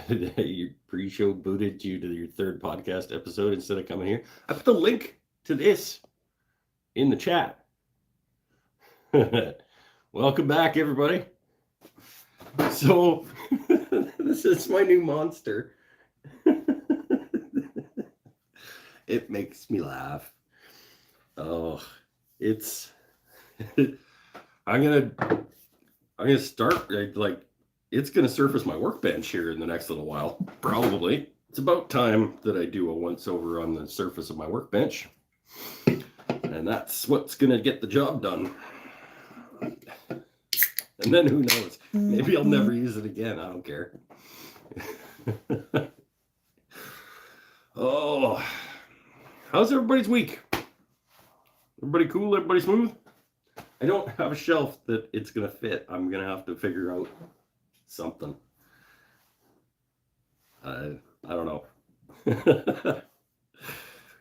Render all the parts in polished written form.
Your pre-show booted you to your third podcast episode instead of coming here. I put the link to this in the chat. Welcome back, everybody. So, this is my new monster. It makes me laugh. Oh, it's. I'm gonna start like it's gonna surface my workbench here in the next little while. Probably. It's about time that I do a once over on the surface of my workbench. And that's what's gonna get the job done. And then who knows? Maybe I'll never use it again. I don't care. Oh, how's everybody's week? Everybody cool? Everybody smooth? I don't have a shelf that it's going to fit. I'm going to have to figure out something. I don't know.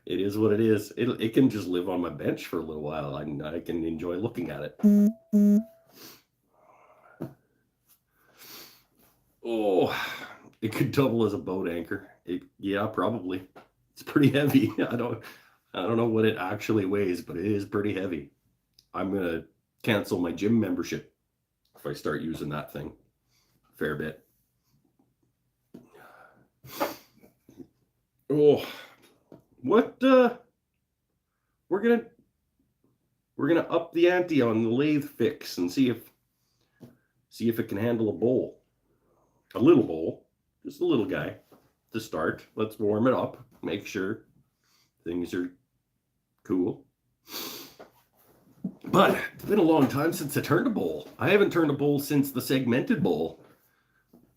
It is what it is. It can just live on my bench for a little while. I can enjoy looking at it. Oh, it could double as a boat anchor. Yeah, probably. It's pretty heavy. I don't know what it actually weighs, but it is pretty heavy. I'm gonna cancel my gym membership if I start using that thing a fair bit. Oh, what? We're gonna up the ante on the lathe fix and see if it can handle a little bowl, just a little guy to start. Let's warm it up, make sure things are cool. But it's been a long time since I turned a bowl. I haven't turned a bowl since the segmented bowl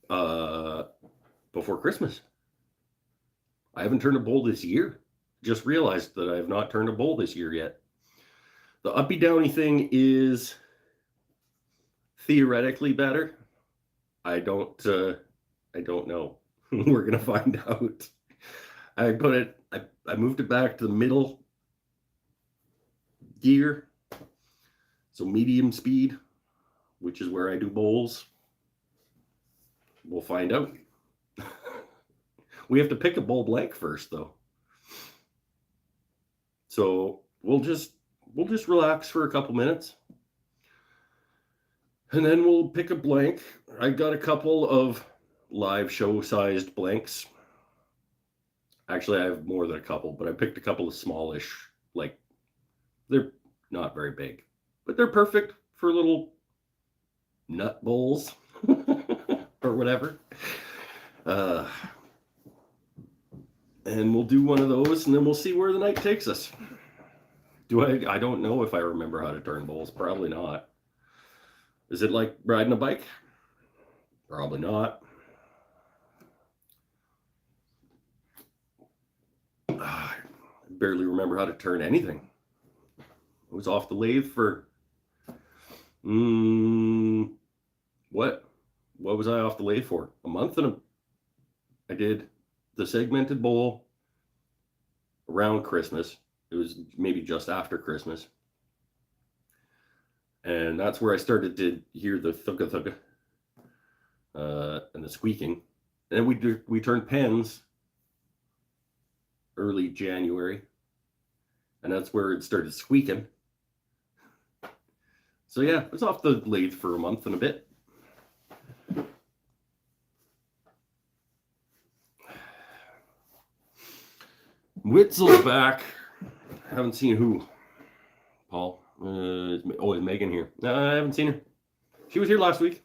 before Christmas. I haven't turned a bowl this year. Just realized that I have not turned a bowl this year yet. The uppy downy thing is theoretically better. I don't know. We're gonna find out. I moved it back to the middle gear. So medium speed, which is where I do bowls. We'll find out. We have to pick a bowl blank first, though. So we'll just relax for a couple minutes. And then we'll pick a blank. I got a couple of live show-sized blanks. Actually, I have more than a couple, but I picked a couple of smallish, like, they're not very big. But they're perfect for little nut bowls or whatever. And we'll do one of those, and then we'll see where the night takes us. I don't know if I remember how to turn bowls. Probably not. Is it like riding a bike? Probably not. I barely remember how to turn anything. I was off the lathe for what was I off the lathe for? A month and I did the segmented bowl around Christmas. It was maybe just after Christmas. And that's where I started to hear the thugga thugga and the squeaking. And we turned pens early January. And that's where it started squeaking. So yeah, I was off the lathe for a month and a bit. Witzel's back. I haven't seen who. Paul. Is Megan here? I haven't seen her. She was here last week.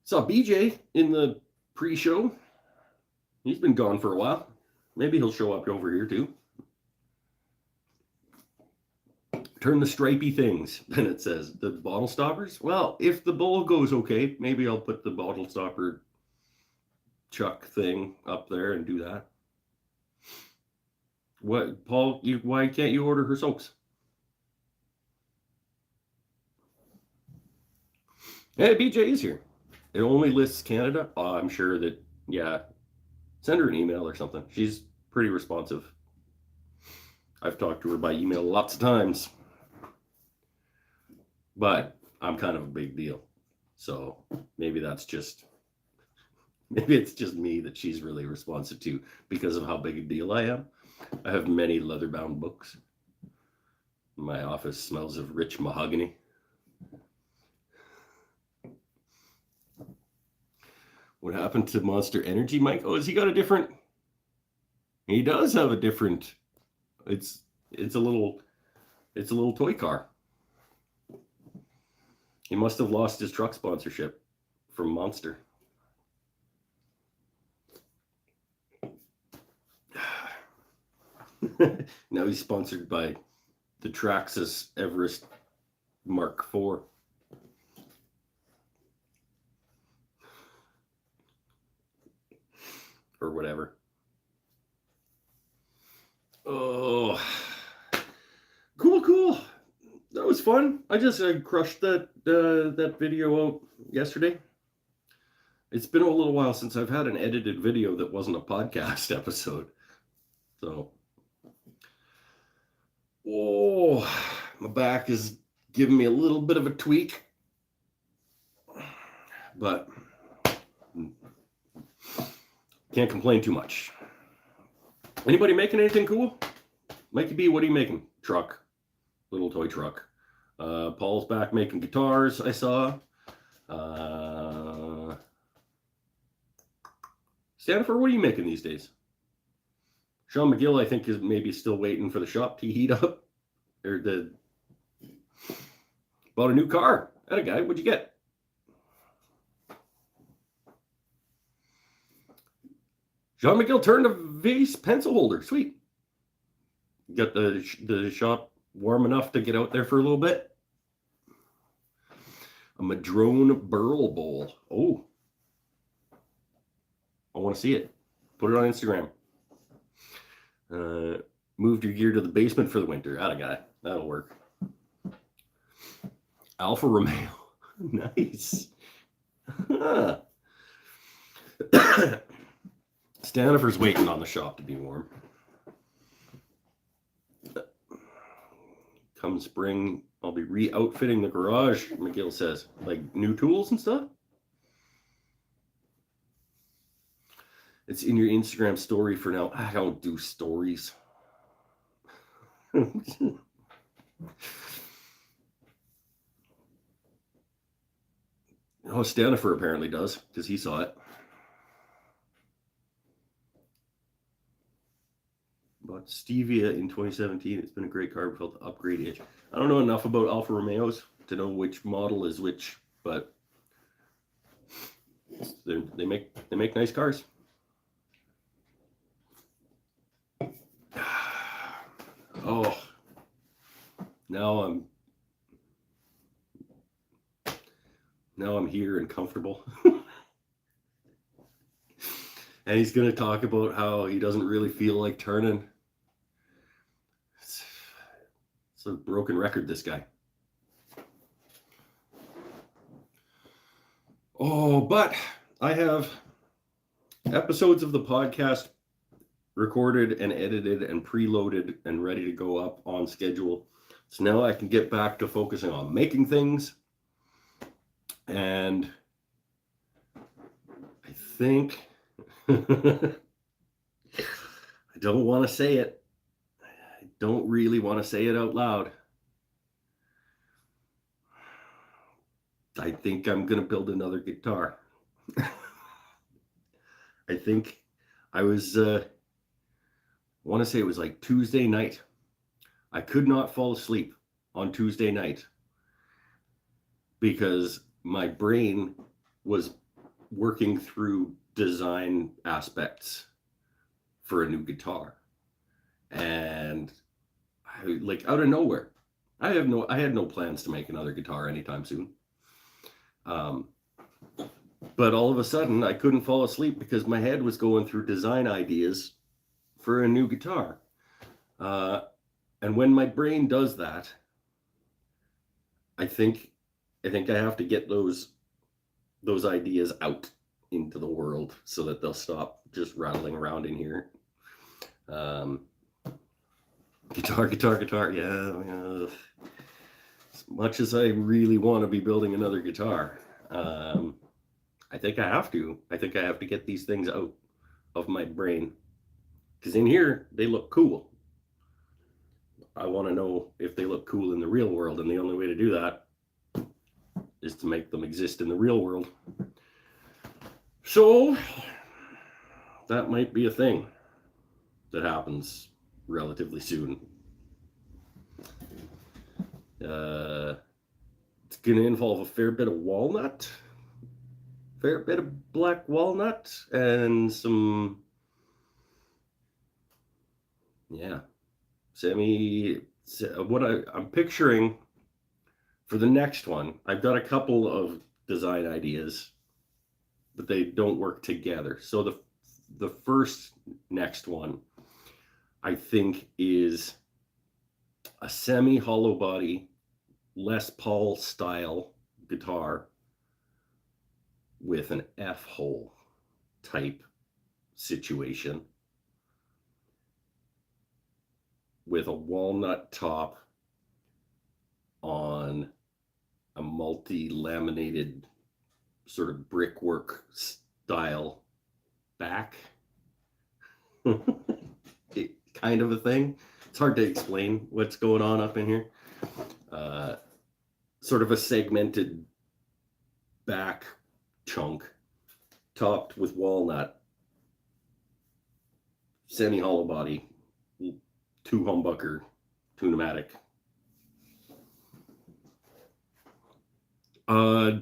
Saw BJ in the pre-show. He's been gone for a while. Maybe he'll show up over here too. Turn the stripy things, then it says. The bottle stoppers? Well, if the bowl goes okay, maybe I'll put the bottle stopper chuck thing up there and do that. What, Paul, why can't you order her soaps? Hey, BJ is here. It only lists Canada. Oh, I'm sure that, yeah. Send her an email or something. She's pretty responsive. I've talked to her by email lots of times. But I'm kind of a big deal. So maybe it's just me that she's really responsive to because of how big a deal I am. I have many leather-bound books. My office smells of rich mahogany. What happened to Monster Energy, Mike? Oh, has he got a different... He does have a different... It's a little toy car. He must have lost his truck sponsorship from Monster. Now he's sponsored by the Traxxas Everest Mark IV. Or whatever. Oh, cool. That was fun. I crushed that video out yesterday. It's been a little while since I've had an edited video that wasn't a podcast episode. So, my back is giving me a little bit of a tweak. But can't complain too much. Anybody making anything cool? Mikey B, what are you making? Truck. Little toy truck. Paul's back making guitars, I saw. Stanford, what are you making these days? Sean McGill, I think, is maybe still waiting for the shop to heat up. Bought a new car. That guy, what'd you get? Sean McGill turned a vase pencil holder. Sweet. Got the shop warm enough to get out there for a little bit. A Madrone Burl Bowl. Oh. I want to see it. Put it on Instagram. Moved your gear to the basement for the winter. Atta guy. That'll work. Alfa Romeo. Nice. Stanifer's waiting on the shop to be warm. Come spring, I'll be re-outfitting the garage, McGill says. Like new tools and stuff? It's in your Instagram story for now. I don't do stories. Oh, Stanifer apparently does, because he saw it. Bought Stevia in 2017. It's been a great car. We felt the upgrade itch. I don't know enough about Alfa Romeos to know which model is which, but they make nice cars. Oh, now I'm here and comfortable. And he's going to talk about how he doesn't really feel like turning. It's a broken record, this guy. Oh, but I have episodes of the podcast recorded and edited and preloaded and ready to go up on schedule. So now I can get back to focusing on making things. And I think I don't want to say it. I don't really want to say it out loud. I think I'm going to build another guitar. I think I was, I want to say it was like Tuesday night. I could not fall asleep on Tuesday night because my brain was working through design aspects for a new guitar. And like out of nowhere, I had no plans to make another guitar anytime soon. But all of a sudden I couldn't fall asleep because my head was going through design ideas for a new guitar. And when my brain does that, I think I have to get those ideas out into the world so that they'll stop just rattling around in here. Guitar. Yeah. As much as I really want to be building another guitar, I think I have to. I think I have to get these things out of my brain. Because in here, they look cool. I want to know if they look cool in the real world. And the only way to do that is to make them exist in the real world. So that might be a thing that happens relatively soon. It's going to involve a fair bit of walnut, fair bit of black walnut, and some, yeah, what I'm picturing for the next one. I've got a couple of design ideas, but they don't work together. So the first next one, I think, is a semi-hollow body Les Paul style guitar with an F-hole type situation with a walnut top on a multi-laminated sort of brickwork style back. Kind of a thing. It's hard to explain what's going on up in here. Sort of a segmented back chunk topped with walnut, semi-hollow body, 2 humbucker, tunematic.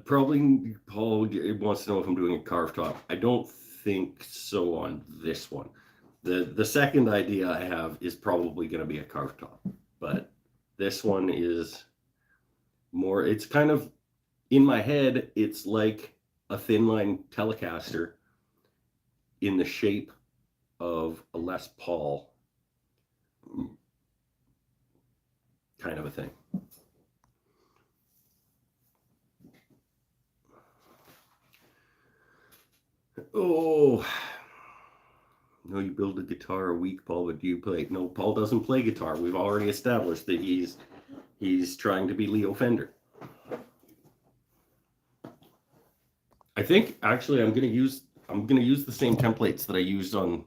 Probably Paul wants to know if I'm doing a carved top. I don't think so on this one. The second idea I have is probably going to be a carved top, but this one is more, it's kind of, in my head, it's like a thin line Telecaster in the shape of a Les Paul kind of a thing. Oh, no, you build a guitar a week, Paul, but do you play? No, Paul doesn't play guitar. We've already established that he's trying to be Leo Fender. I think actually I'm gonna use the same templates that I used on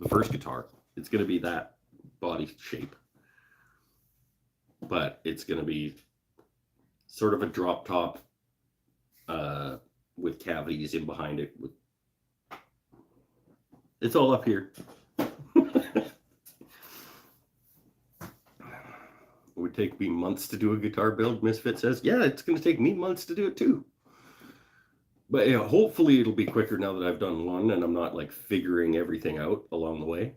the first guitar. It's gonna be that body shape, but it's gonna be sort of a drop top with cavities in behind it. It's all up here. It would take me months to do a guitar build, Misfit says. Yeah, it's going to take me months to do it too. But yeah, hopefully it'll be quicker now that I've done one and I'm not like figuring everything out along the way.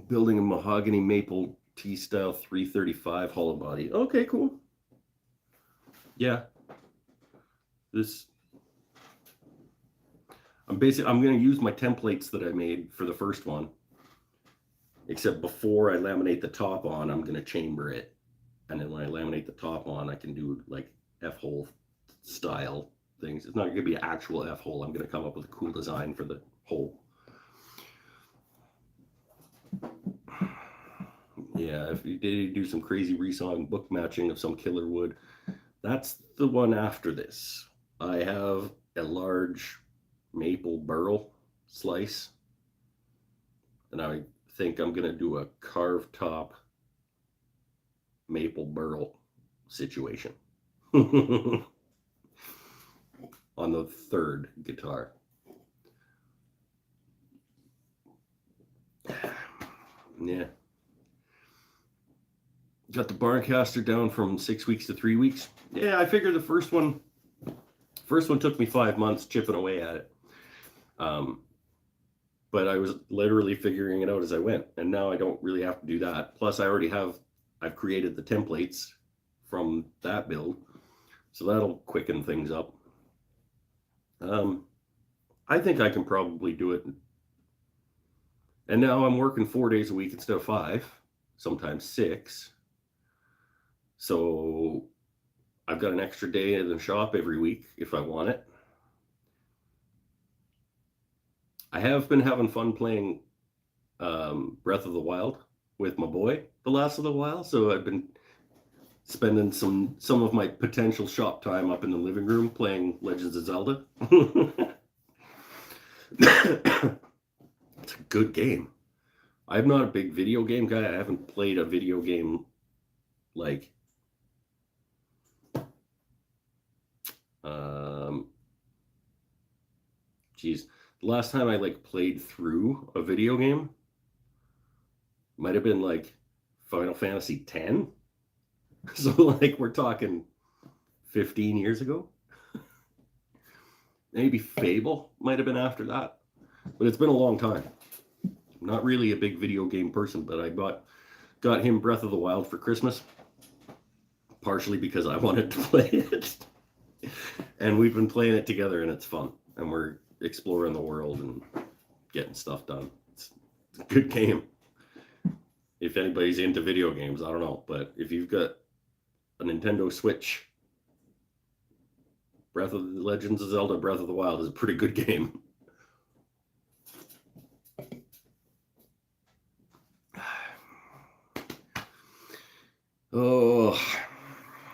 Building a mahogany maple T-style 335 hollow body. Okay, cool. Yeah. I'm going to use my templates that I made for the first one, except before I laminate the top on, I'm going to chamber it. And then when I laminate the top on, I can do like F-hole style things. It's not going to be an actual F-hole. I'm going to come up with a cool design for the hole. Yeah, if you did do some crazy resawing book matching of some killer wood, that's the one after this. I have a large maple burl slice, and I think I'm going to do a carved top maple burl situation on the third guitar. Yeah. Got the Barncaster down from 6 weeks to 3 weeks. Yeah, I figured the first one took me 5 months chipping away at it. But I was literally figuring it out as I went, and now I don't really have to do that. Plus I've created the templates from that build, so that'll quicken things up. I think I can probably do it. And now I'm working 4 days a week instead of 5, sometimes 6. So I've got an extra day in the shop every week if I want it. I have been having fun playing Breath of the Wild with my boy the last little while, so I've been spending some of my potential shop time up in the living room playing Legends of Zelda. It's a good game. I'm not a big video game guy. I haven't played a video game like geez, the last time I like played through a video game might have been like Final Fantasy X. So like we're talking 15 years ago. Maybe Fable might have been after that, but it's been a long time. I'm not really a big video game person, but I got him Breath of the Wild for Christmas, partially because I wanted to play it. And we've been playing it together, and it's fun. And we're exploring the world and getting stuff done. It's a good game. If anybody's into video games, I don't know. But if you've got a Nintendo Switch, Legends of Zelda Breath of the Wild is a pretty good game. Oh,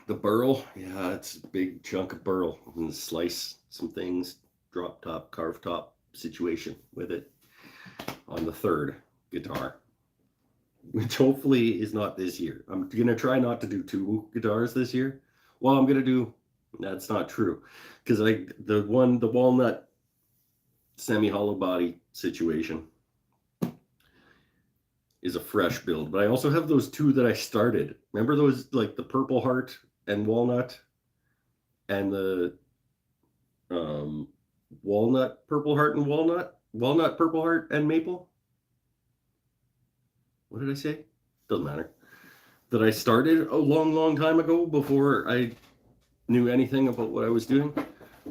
the burl. Yeah, it's a big chunk of burl. And slice some things, drop top, carve top situation with it on the third guitar, which hopefully is not this year. I'm going to try not to do 2 guitars this year. Well, I'm going to do, that's not true, because the walnut semi-hollow body situation is a fresh build, but I also have those 2 that I started. Remember those, like the Purple Heart and Walnut, and the Walnut Purple Heart and Walnut Purple Heart and Maple? What did I say? Doesn't matter. That I started a long time ago before I knew anything about what I was doing.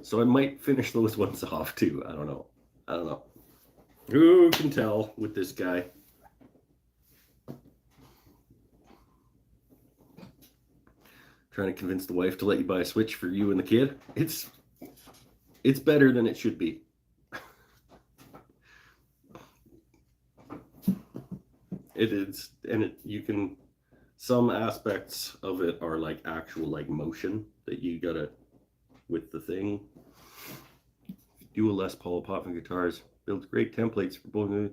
So I might finish those ones off too. I don't know. Who can tell with this guy? Trying to convince the wife to let you buy a Switch for you and the kid. It's better than it should be. It is, and you can, some aspects of it are like actual like motion that you gotta with the thing. Do a Les Paul popping guitars, builds great templates for both.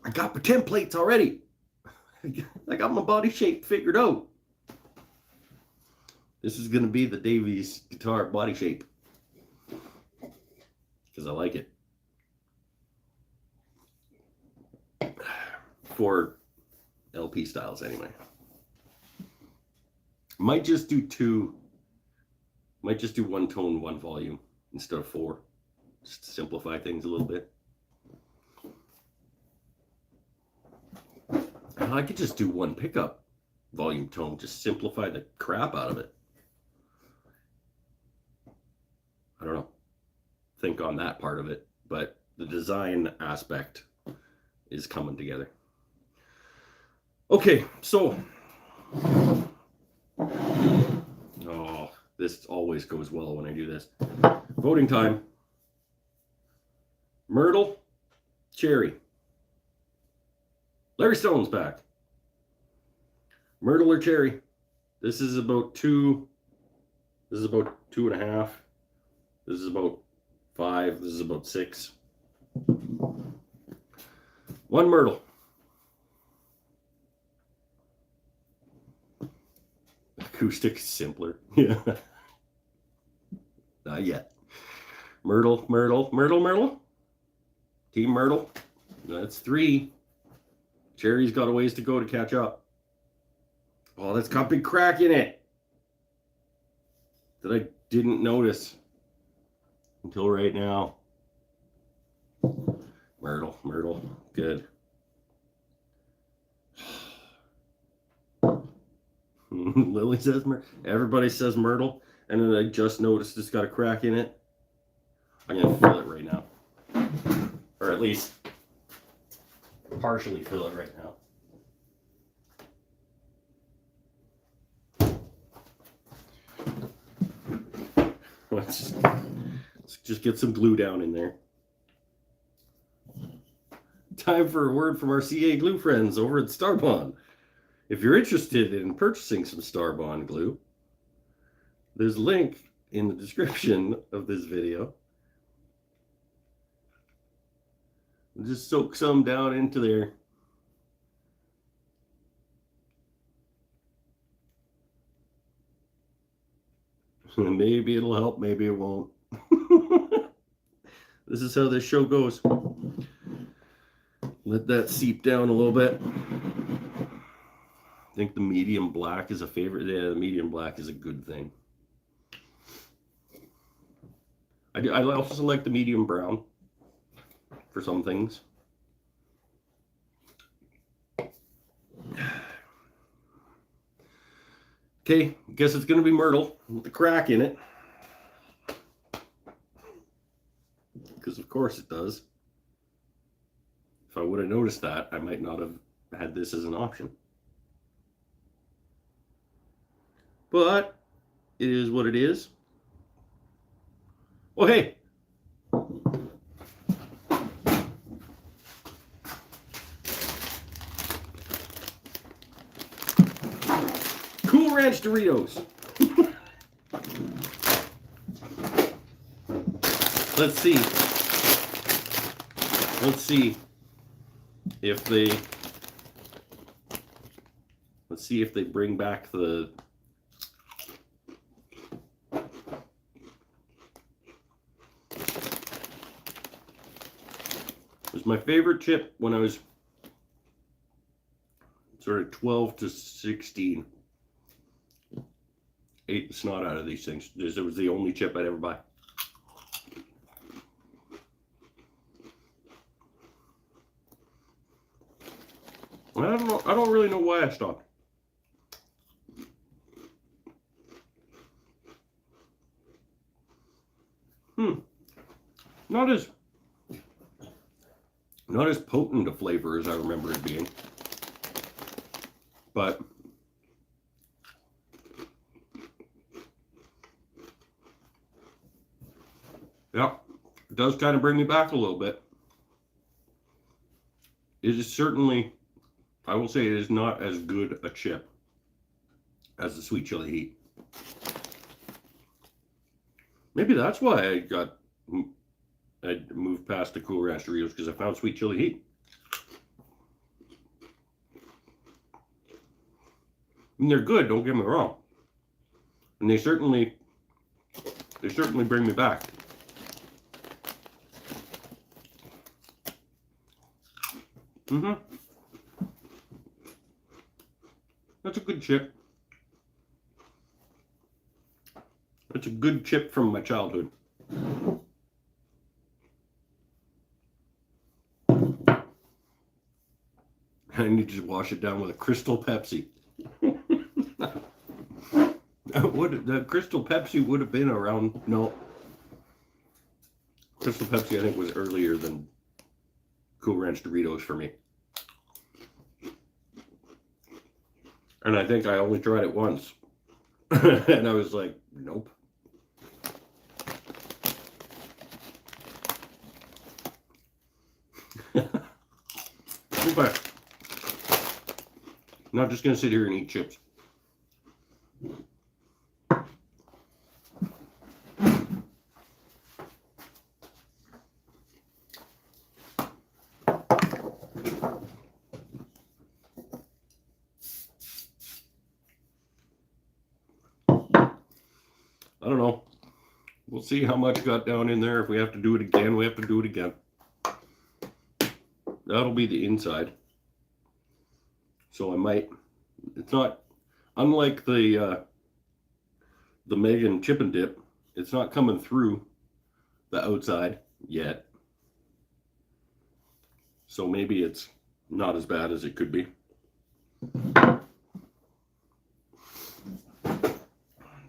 I got the templates already. I got my body shape figured out. This is gonna be the Davies guitar body shape because I like it. For LP styles anyway. Might just do 2. Might just do 1 tone, 1 volume instead of 4. Just to simplify things a little bit. I could just do 1 pickup volume tone, just simplify the crap out of it. I don't know. Think on that part of it, but the design aspect is coming together. Okay, so this always goes well when I do this. Voting time. Myrtle, Cherry. Larry Stone's back. Myrtle or Cherry? This is about 2. This is about 2.5. This is about 5. This is about 6. 1 Myrtle. Acoustic simpler. Yeah. Not yet. Myrtle. Team Myrtle. That's 3. Cherry's got a ways to go to catch up. Oh, that's got a big crack in it that I didn't notice until right now. Myrtle. Good. Lily says Myrtle. Everybody says Myrtle. And then I just noticed it's got a crack in it. I'm going to fill it right now. Or at least partially fill it right now. Let's just get some glue down in there. Time for a word from our CA glue friends over at Starbond. if you're interested in purchasing some Starbond glue, there's a link in the description of this video. Just soak some down into there. Maybe it'll help, maybe it won't. This is how this show goes. Let that seep down a little bit. I think the medium black is a favorite. Yeah, the medium black is a good thing. I also like the medium brown for some things. Okay, guess it's going to be Myrtle with the crack in it. Because of course it does. If I would have noticed that, I might not have had this as an option. But it is what it is. Oh, hey. Cool Ranch Doritos. Let's see if they bring back the it was my favorite chip when I was sort of 12 to 16. Ate the snot out of these things. It was the only chip I'd ever buy. I don't really know why I stopped. Not as potent a flavor as I remember it being. But yeah, it does kind of bring me back a little bit. It is certainly, I will say, it is not as good a chip as the Sweet Chili Heat. Maybe that's why I moved past the Cool Ranch Doritos, because I found Sweet Chili Heat. And they're good, don't get me wrong. And they certainly bring me back. That's a good chip. That's a good chip from my childhood. I need to wash it down with a Crystal Pepsi. The Crystal Pepsi would have been around, no. Crystal Pepsi, I think, was earlier than Cool Ranch Doritos for me. And I think I only tried it once. And I was like, nope. Okay. I'm not just going to sit here and eat chips. I don't know. We'll see how much got down in there. If we have to do it again, we have to do it again. That'll be the inside. So I might, it's not, unlike the Megan Chip and Dip, it's not coming through the outside yet. So maybe it's not as bad as it could be.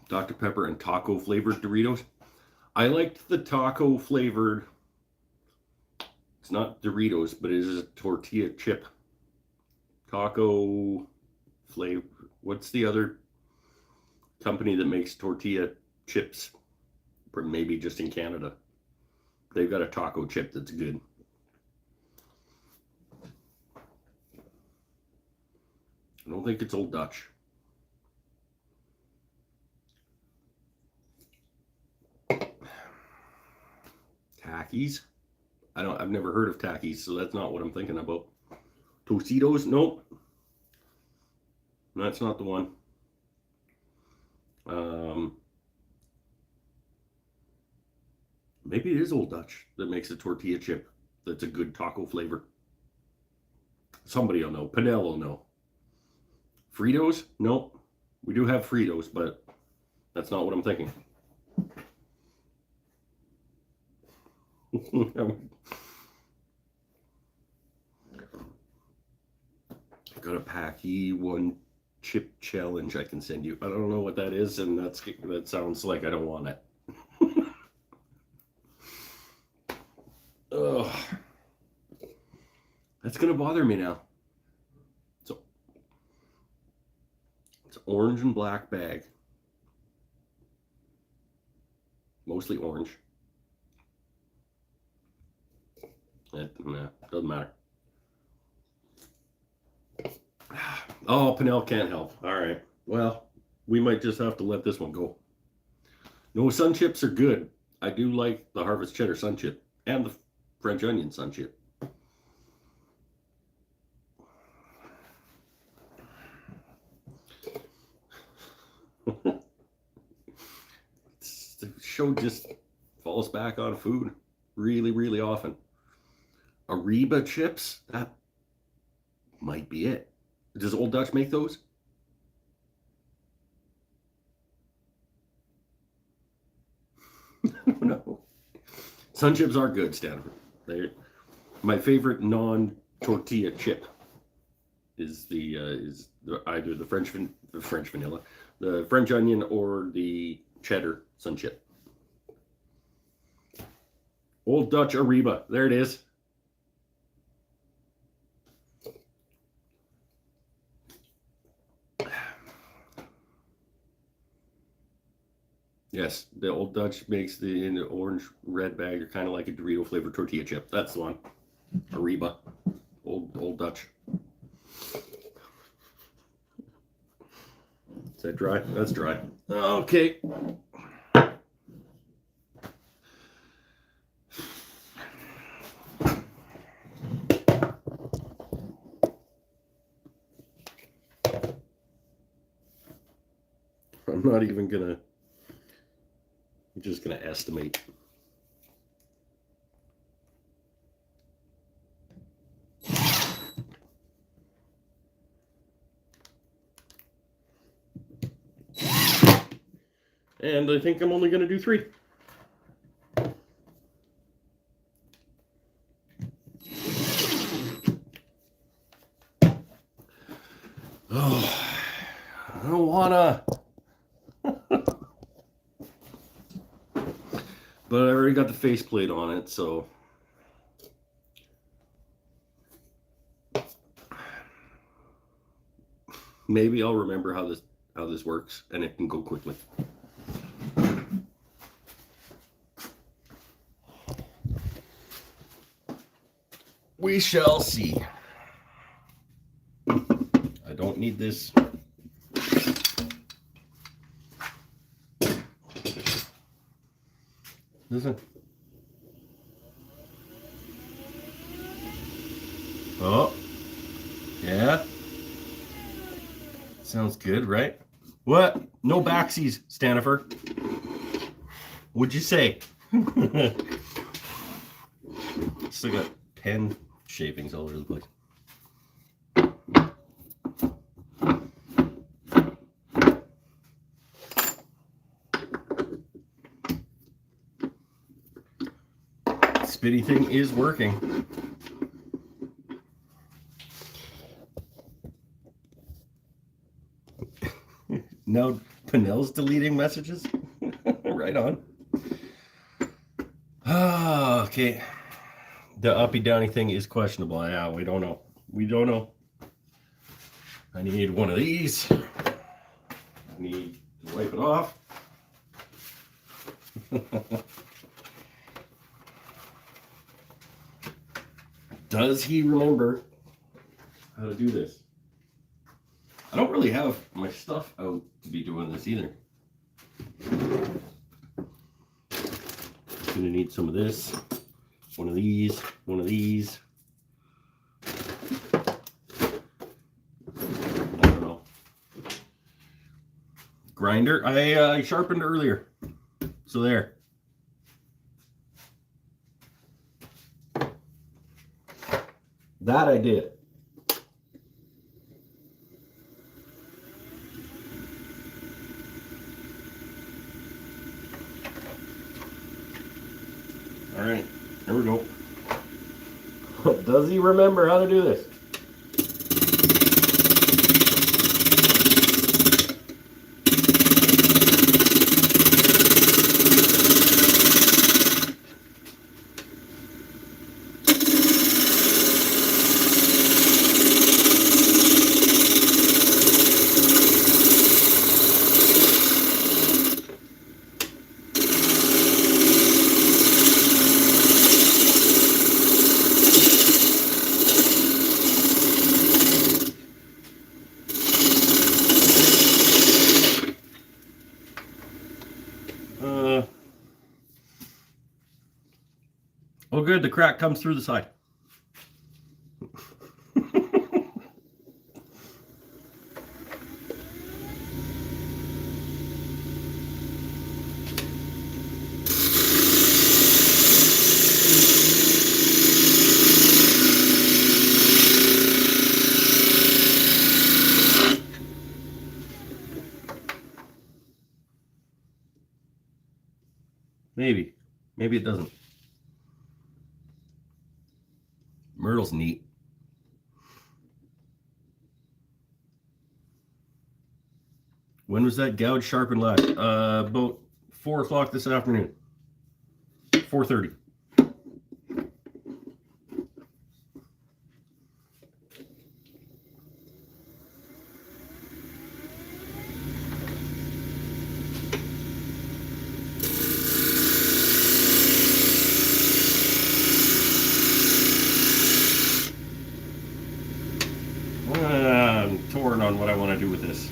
Dr. Pepper and taco flavored Doritos. I liked the taco flavored, it's not Doritos, but it is a tortilla chip. Taco flavor. What's the other company that makes tortilla chips? Maybe just in Canada. They've got a taco chip that's good. I don't think it's Old Dutch. Takis. I've never heard of Takis, so that's not what I'm thinking about. Tostitos? Nope. That's not the one. Maybe it is Old Dutch that makes a tortilla chip that's a good taco flavor. Somebody will know. Pinnell will know. Fritos? Nope. We do have Fritos, but that's not what I'm thinking. I got a Packy one chip challenge I can send you. I don't know what that is, and that sounds like I don't want it. Ugh. That's gonna bother me now. So it's orange and black bag. Mostly orange. Nah, doesn't matter. Oh, Pinnell can't help. All right. Well, we might just have to let this one go. No, sun chips are good. I do like the Harvest Cheddar sun chip and the French onion sun chip. The show just falls back on food really, really often. Ariba chips? That might be it. Does Old Dutch make those? No. Sun chips are good, Stanford. They're my favorite non-tortilla chip. Is either the French vanilla, the French onion, or the cheddar sun chip. Old Dutch Ariba. There it is. Yes, the Old Dutch makes in the orange red bag are kind of like a Dorito flavored tortilla chip. That's the one. Ariba. Old Dutch. Is that dry? That's dry. Okay. I'm not even gonna. I'm just gonna estimate. And I think I'm only gonna do 3. Oh, I don't wanna. But I already got the faceplate on it, so. Maybe I'll remember how this works, and it can go quickly. We shall see. I don't need this. Listen. Oh. Yeah. Sounds good, right? What? No backsies, Stanifer. What'd you say? Still got 10 shavings all over the place. Spitty thing is working. Now Pinnell's deleting messages? Right on. Okay. The uppy downy thing is questionable. Yeah, we don't know. We don't know. I need one of these. I need to wipe it off. Does he remember how to do this? I don't really have my stuff out to be doing this either. Gonna need some of this, one of these, one of these. I don't know. Grinder, I sharpened earlier. So there. That I did. All right, here we go. Does he remember how to do this? Oh good, the crack comes through the side. Maybe. Maybe it doesn't. Myrtle's neat. When was that gouge sharpened last? About 4 o'clock this afternoon. 4:30. I'm torn on what I want to do with this.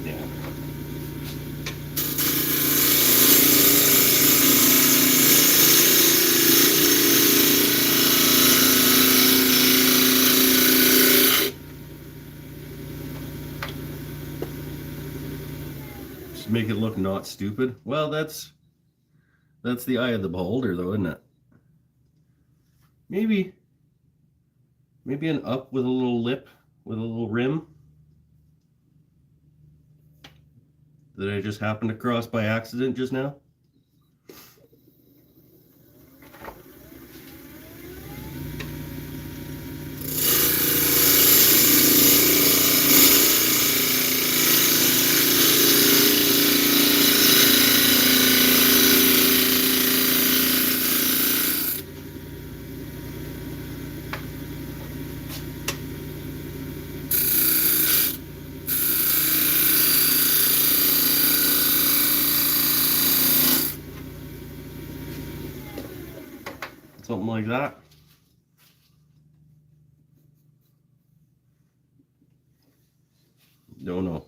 Yeah. Just make it look not stupid. Well, that's the eye of the beholder, though, isn't it? Maybe an up with a little lip, with a little rim that I just happened to cross by accident just now. Something like that. No,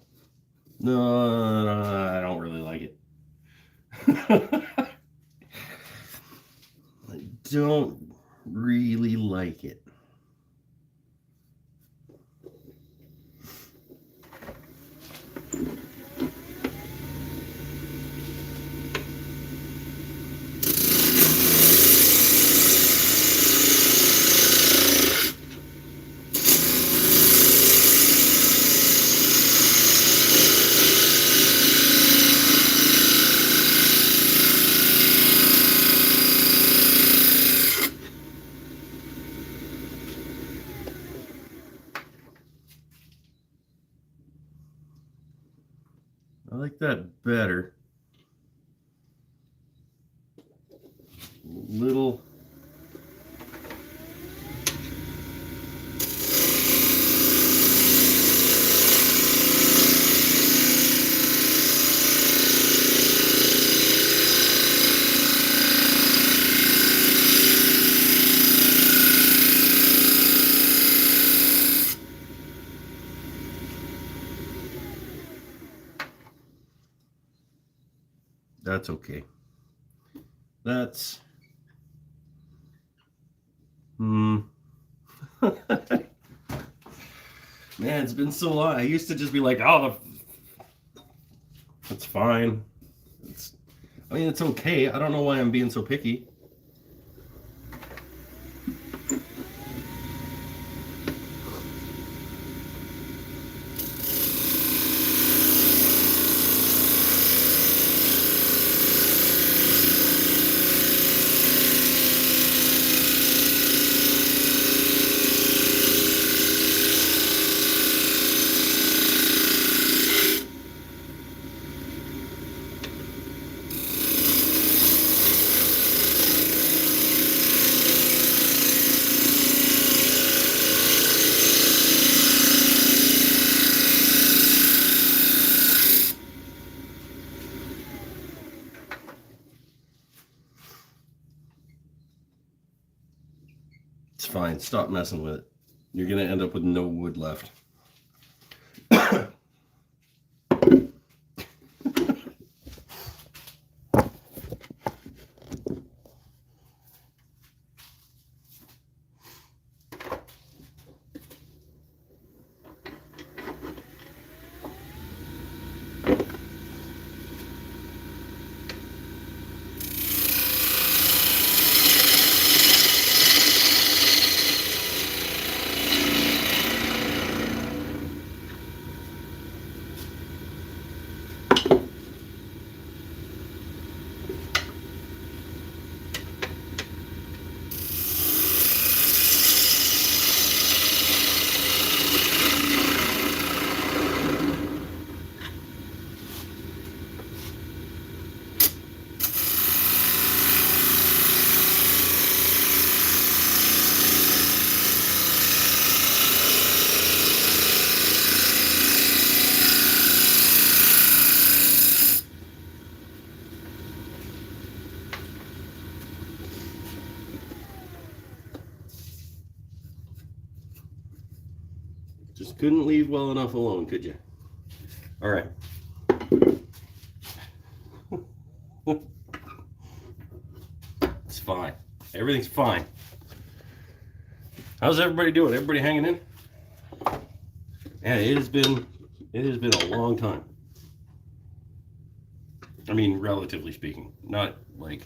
I don't really like it. I don't really like it. I like that better. Little. that's okay. That's man, it's been so long. I used to just be like, oh, that's fine. I mean, it's okay. I don't know why I'm being so picky. It's fine. Stop messing with it. You're going to end up with no wood left. Just couldn't leave well enough alone, could you? All right. It's fine. Everything's fine. How's everybody doing? Everybody hanging in? Yeah, it has been a long time. I mean, relatively speaking, not like.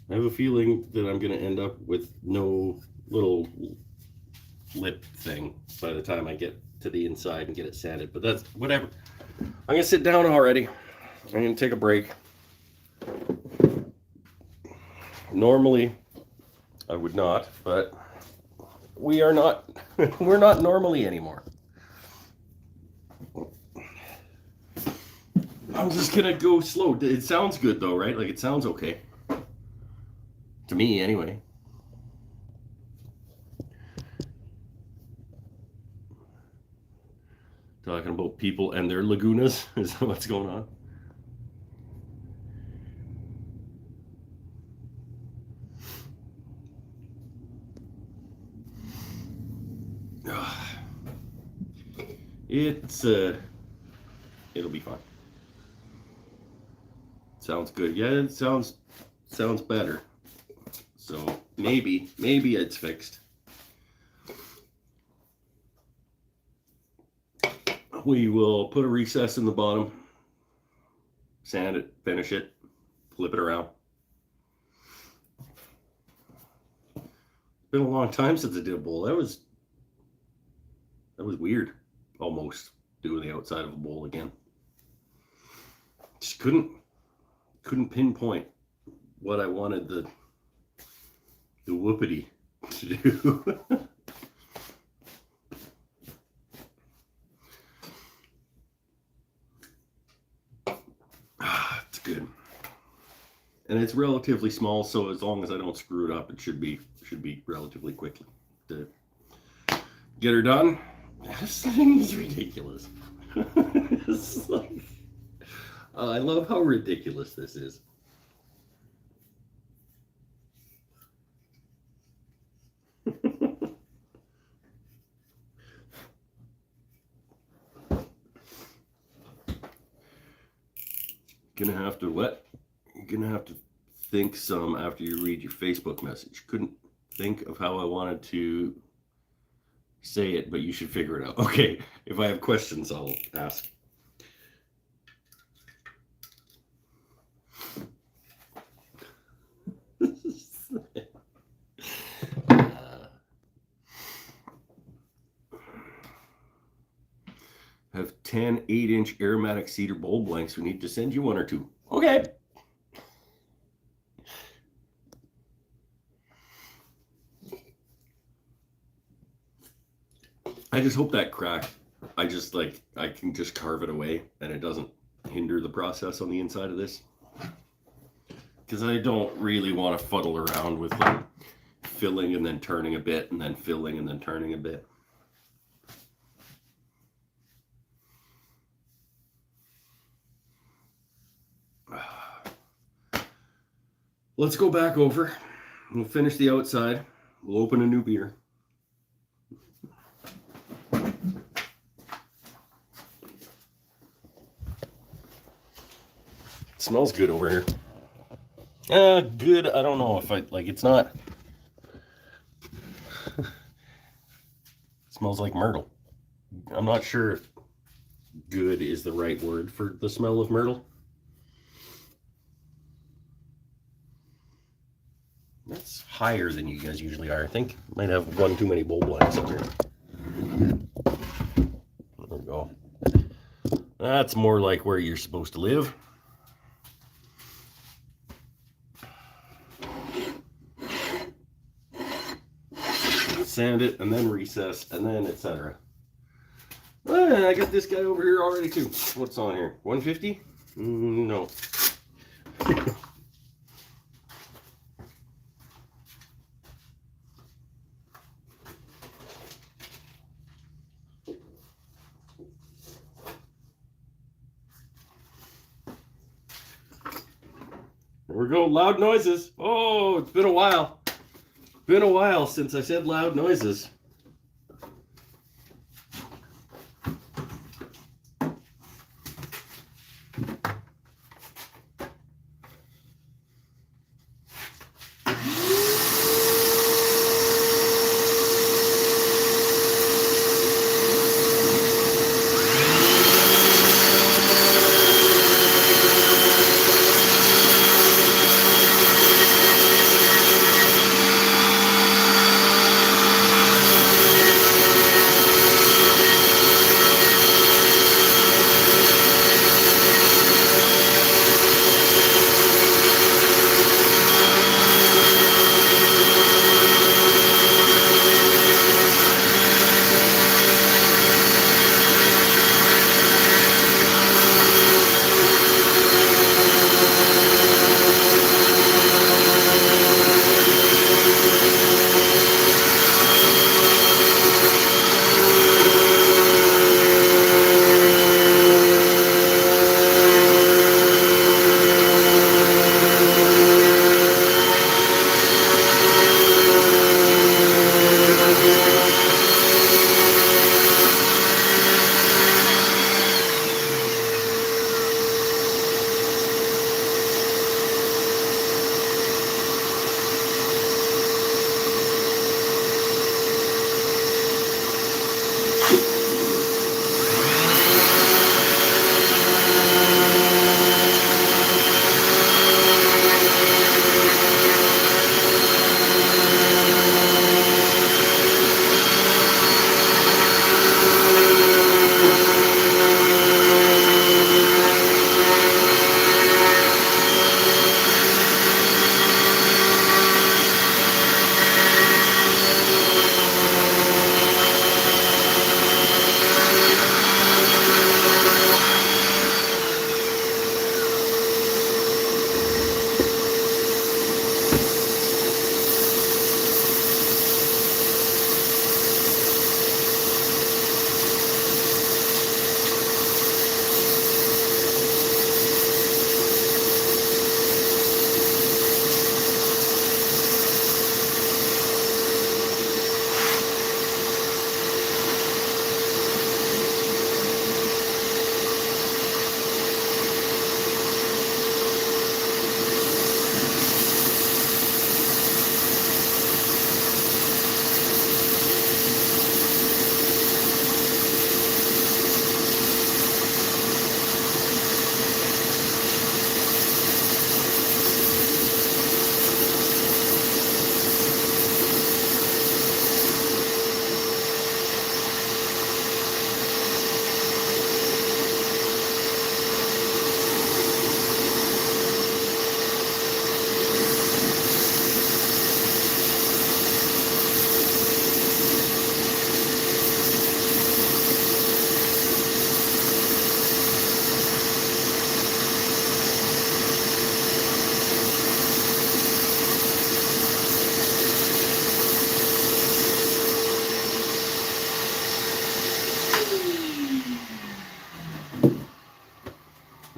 I have a feeling that I'm going to end up with no little lip thing by the time I get to the inside and get it sanded, but that's whatever. I'm going to sit down already. I'm going to take a break. Normally, I would not, but we are not, we're not normally anymore. I'm just going to go slow. It sounds good though, right? Like it sounds okay. To me, anyway. Talking about people and their lagunas is what's going on. It's it'll be fine. Sounds good. Yeah, it sounds better. So maybe it's fixed. We will put a recess in the bottom, sand it, finish it, flip it around. It's been a long time since I did a bowl. That was weird, almost doing the outside of a bowl again. Just couldn't pinpoint what I wanted the whoopity to do. It's good, and it's relatively small, so as long as I don't screw it up, it should be relatively quickly to get her done. This thing is ridiculous. It's like, I love how ridiculous this is. You're gonna have to think some after you read your Facebook message. Couldn't think of how I wanted to say it, but you should figure it out. Okay, if I have questions, I'll ask. Have 10 8-inch aromatic cedar bowl blanks. We need to send you one or two. Okay. I just hope that crack, I can just carve it away and it doesn't hinder the process on the inside of this. Because I don't really want to fuddle around with like filling and then turning a bit and then filling and then turning a bit. Let's go back over. We'll finish the outside. We'll open a new beer. It smells good over here. Good. I don't know if it's not. It smells like myrtle. I'm not sure if good is the right word for the smell of myrtle. That's higher than you guys usually are. I think might have one too many bowl blanks up here. There we go. That's more like where you're supposed to live. Sand it and then recess and then etc. I got this guy over here already too. What's on here? 150? No. There we go. Loud noises. Oh, it's been a while. Been a while since I said loud noises.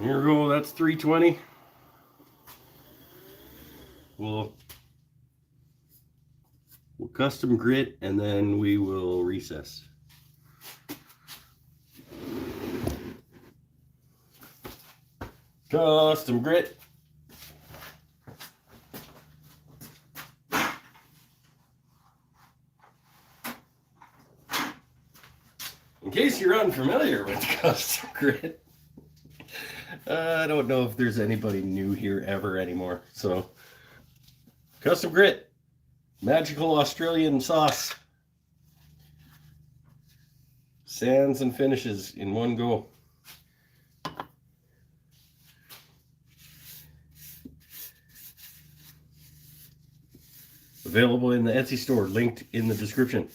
Here we go, that's 320. We'll custom grit and then we will recess. Custom grit. In case you're unfamiliar with custom grit, I don't know if there's anybody new here ever anymore. So, custom grit, magical Australian sauce, sands and finishes in one go. Available in the Etsy store, linked in the description.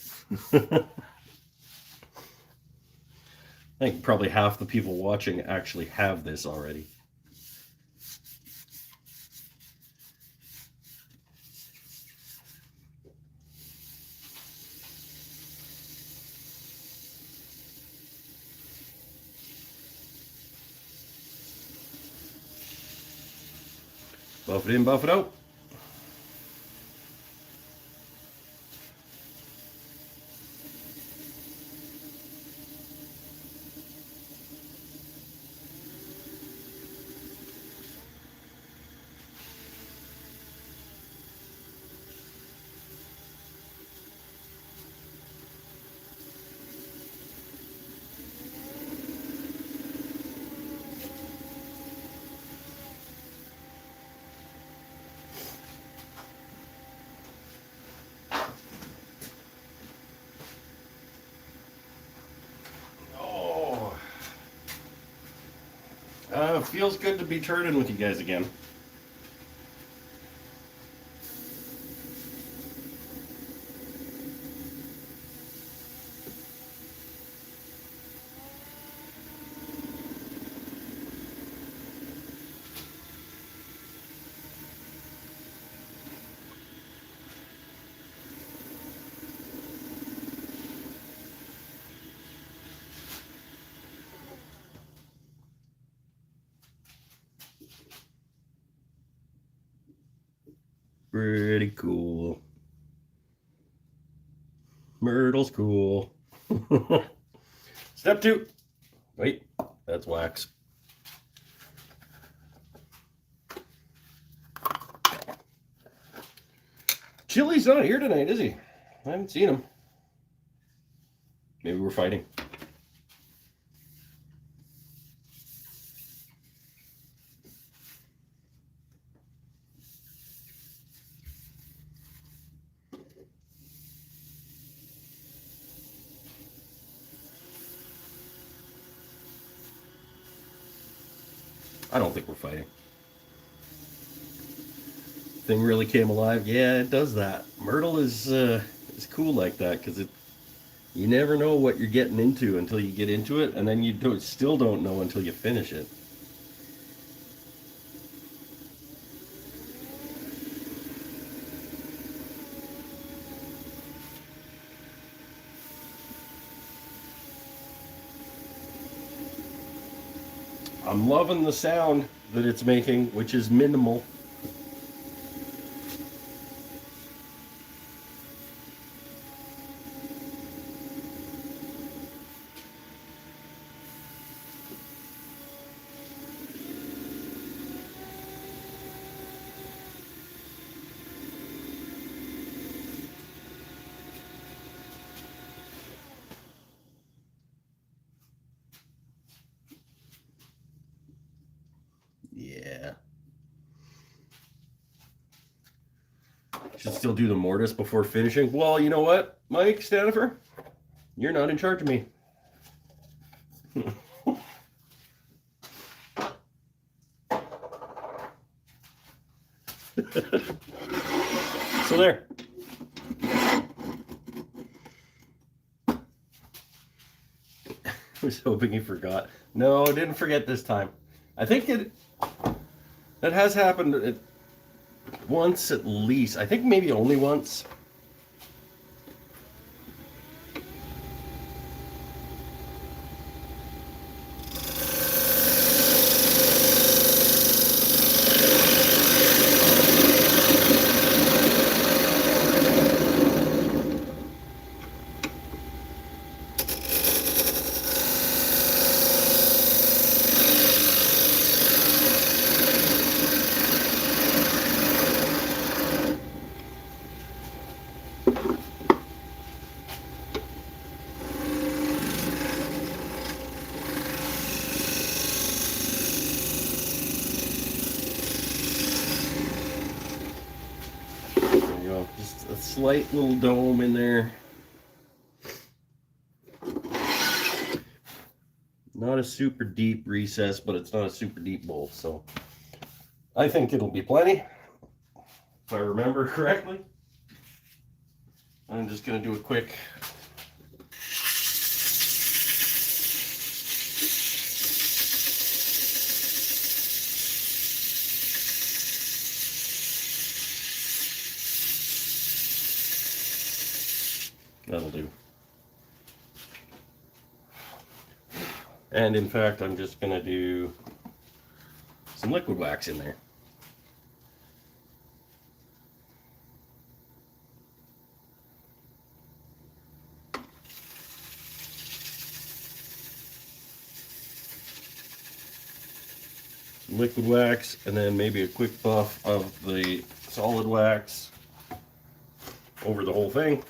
I think probably half the people watching actually have this already. Buff it in, buff it out. Feels good to be turning with you guys again. Pretty cool. Myrtle's cool. Step 2. Wait, that's wax. Chili's not here tonight, is he? I haven't seen him. Maybe we're fighting. I don't think we're fighting. Thing really came alive. Yeah, it does that. Myrtle is cool like that because you never know what you're getting into until you get into it, and then you still don't know until you finish it. I'm loving the sound that it's making, which is minimal. Yeah. Should still do the mortise before finishing. Well, you know what, Mike Stanifer? You're not in charge of me. So there. I was hoping he forgot. No, didn't forget this time. I think that has happened once at least. I think maybe only once. slight little dome in there. Not a super deep recess, but it's not a super deep bowl, so I think it'll be plenty, if I remember correctly. I'm just going to do a quick that'll do. And in fact, I'm just going to do some liquid wax in there. Some liquid wax, and then maybe a quick buff of the solid wax over the whole thing.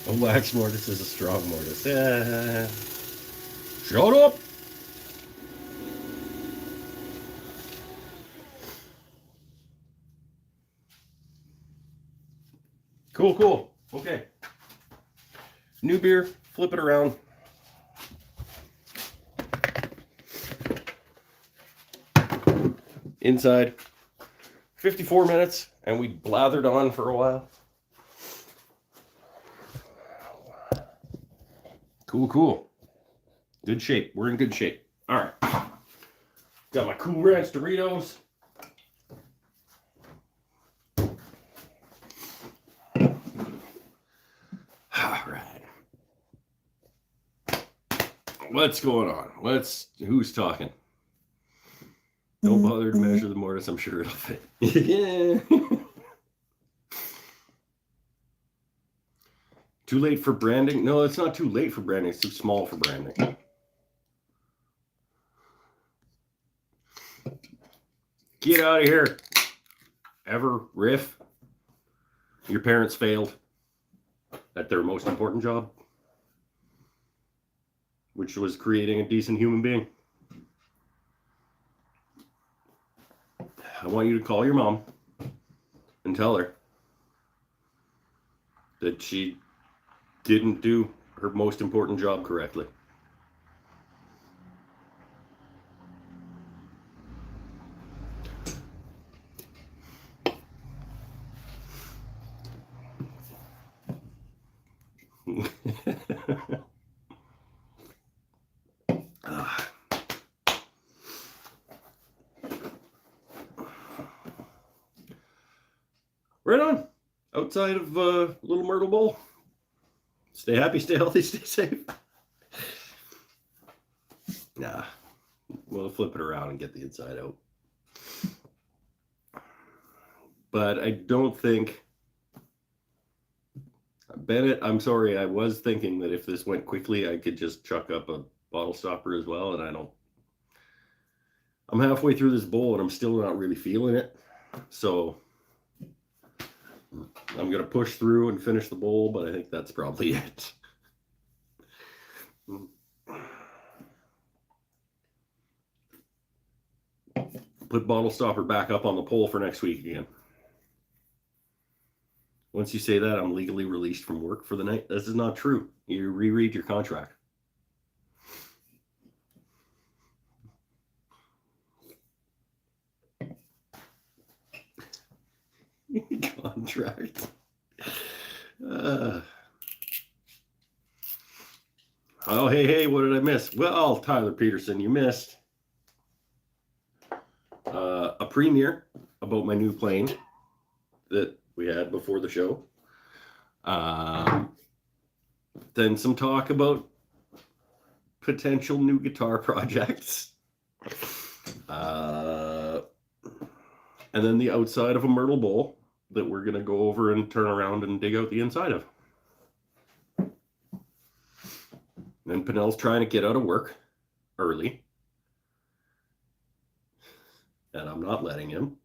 A wax mortise is a strong mortise. Shut up! Cool, cool. Okay. New beer, flip it around. Inside. 54 minutes, and we blathered on for a while. Cool, cool. Good shape. We're in good shape. All right. Got my Cool Ranch Doritos. All right. What's going on? Who's talking? Don't bother to measure the mortise. I'm sure it'll fit. Yeah. Too late for branding? No, it's not too late for branding. It's too small for branding. Get out of here. Ever riff? Your parents failed at their most important job, which was creating a decent human being. I want you to call your mom and tell her that she didn't do her most important job correctly. Right on. Outside of Little Myrtle Bowl. Stay happy, stay healthy, stay safe. Nah, we'll flip it around and get the inside out. But I don't think, Bennett, I'm sorry, I was thinking that if this went quickly, I could just chuck up a bottle stopper as well, and I'm halfway through this bowl and I'm still not really feeling it. So I'm going to push through and finish the bowl, but I think that's probably it. Put bottle stopper back up on the pole for next week again. Once you say that, I'm legally released from work for the night. This is not true. You reread your contract. Contract. Oh, hey, what did I miss? Well, Tyler Peterson, you missed a premiere about my new plane that we had before the show. Then some talk about potential new guitar projects. and then the outside of a myrtle bowl that we're going to go over and turn around and dig out the inside of. And Pinnell's trying to get out of work early, and I'm not letting him.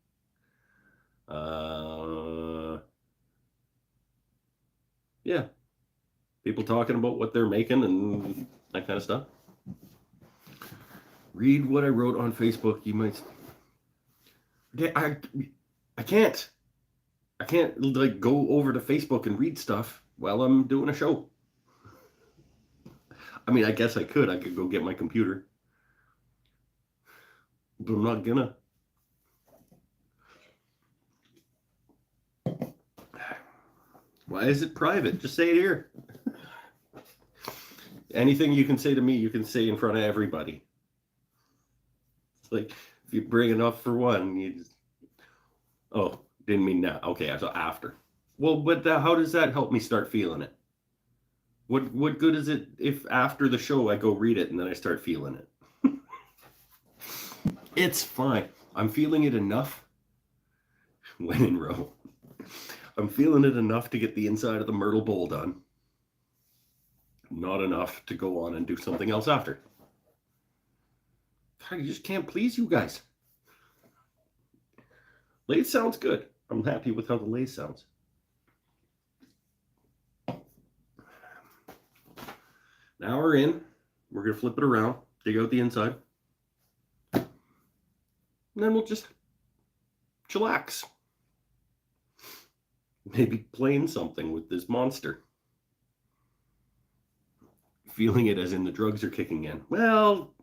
Yeah, people talking about what they're making and that kind of stuff. Read what I wrote on Facebook. You might. I can't like go over to Facebook and read stuff while I'm doing a show. I mean, I guess I could go get my computer, but I'm not gonna. Why is it private? Just say it here. Anything you can say to me, you can say in front of everybody. It's like, if you bring it up for one, you just... Oh, didn't mean now. Okay, so after. Well, but how does that help me start feeling it? What good is it if after the show I go read it and then I start feeling it? It's fine. I'm feeling it enough when in row. I'm feeling it enough to get the inside of the myrtle bowl done. Not enough to go on and do something else after. God, you just can't please you guys. Lathe sounds good. I'm happy with how the lathe sounds. Now we're in. We're going to flip it around, dig out the inside. And then we'll just chillax. Maybe playing something with this monster. Feeling it as in the drugs are kicking in. Well,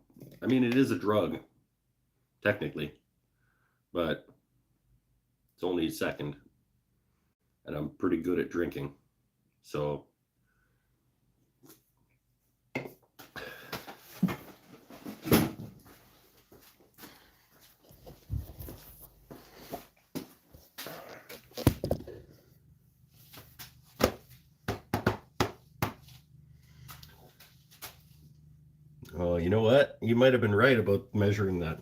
I mean, it is a drug, technically. But it's only a second. And I'm pretty good at drinking. So... Oh, you know what? You might have been right about measuring that.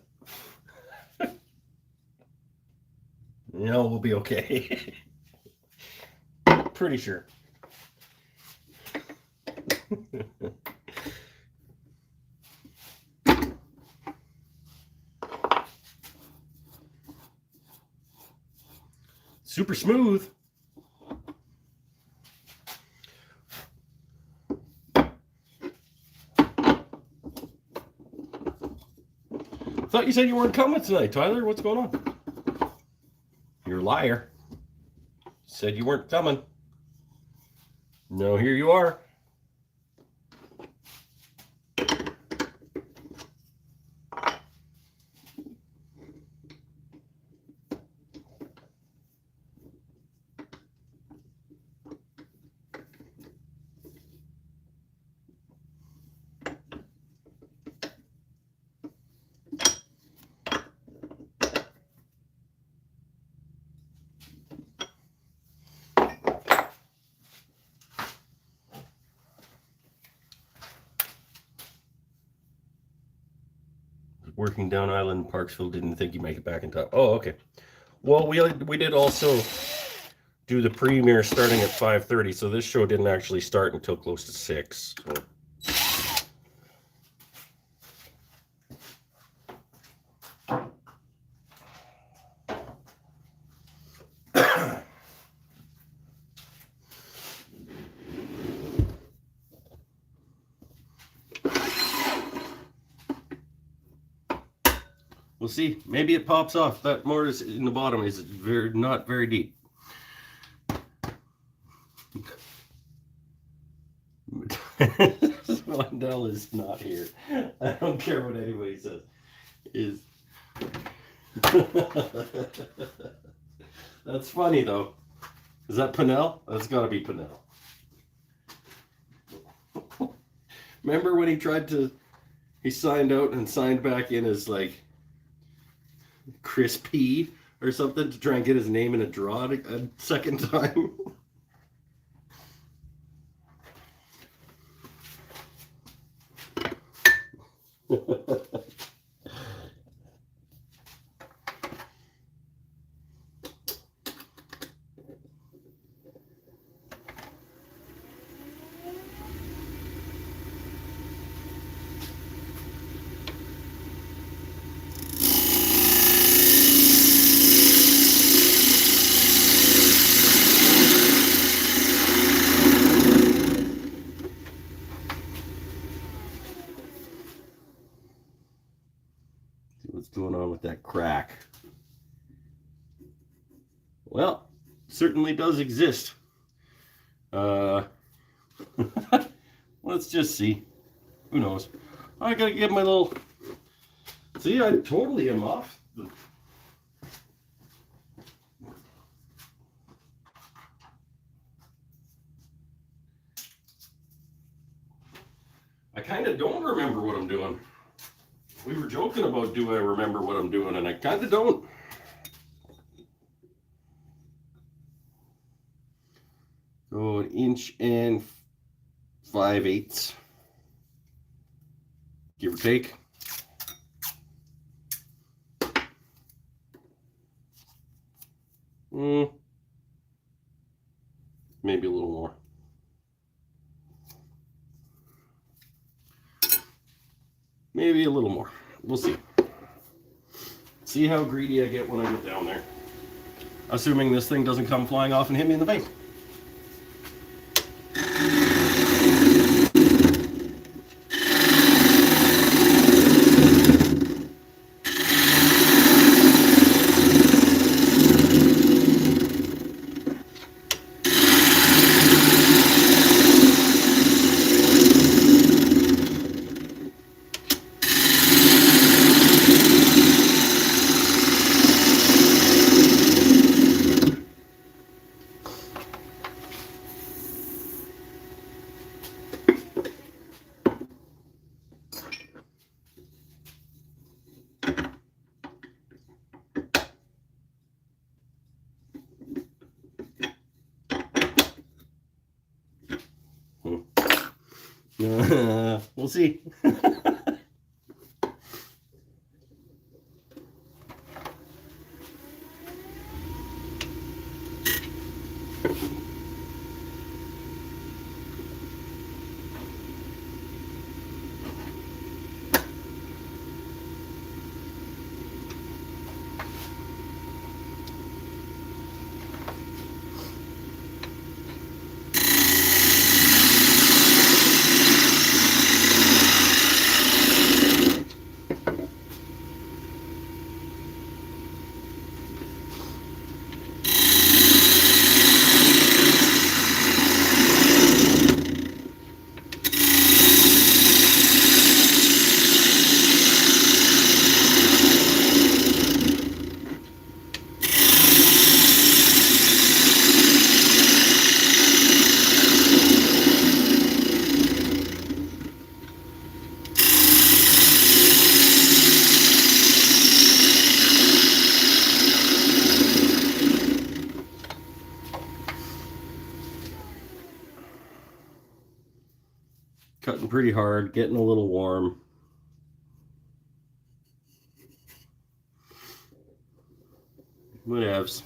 No, we'll be okay. Pretty sure. Super smooth. Thought you said you weren't coming tonight, Tyler. What's going on? You're a liar. Said you weren't coming. No, here you are. Working down Island, Parksville, didn't think you'd make it back in time. Oh, okay. Well, we did also do the premiere starting at 5:30, so this show didn't actually start until close to 6. So. We'll see. Maybe it pops off. That mortise in the bottom is not very deep. Wendell is not here. I don't care what anybody says. That's funny though. Is that Pinnell? That's got to be Pinnell. Remember when he signed out and signed back in as like Chris P or something to try and get his name in a draw a second time? going on with that crack? Well, certainly does exist. Let's just see. Who knows? I gotta get my little. See, I totally am off. I kind of don't remember what I'm doing. We were joking about do I remember what I'm doing, and I kind of don't. Go 1 5/8, give or take. Maybe a little more. Maybe a little more. We'll see. See how greedy I get when I get down there. Assuming this thing doesn't come flying off and hit me in the face. We'll see. Cutting pretty hard, getting a little warm. Whatevs.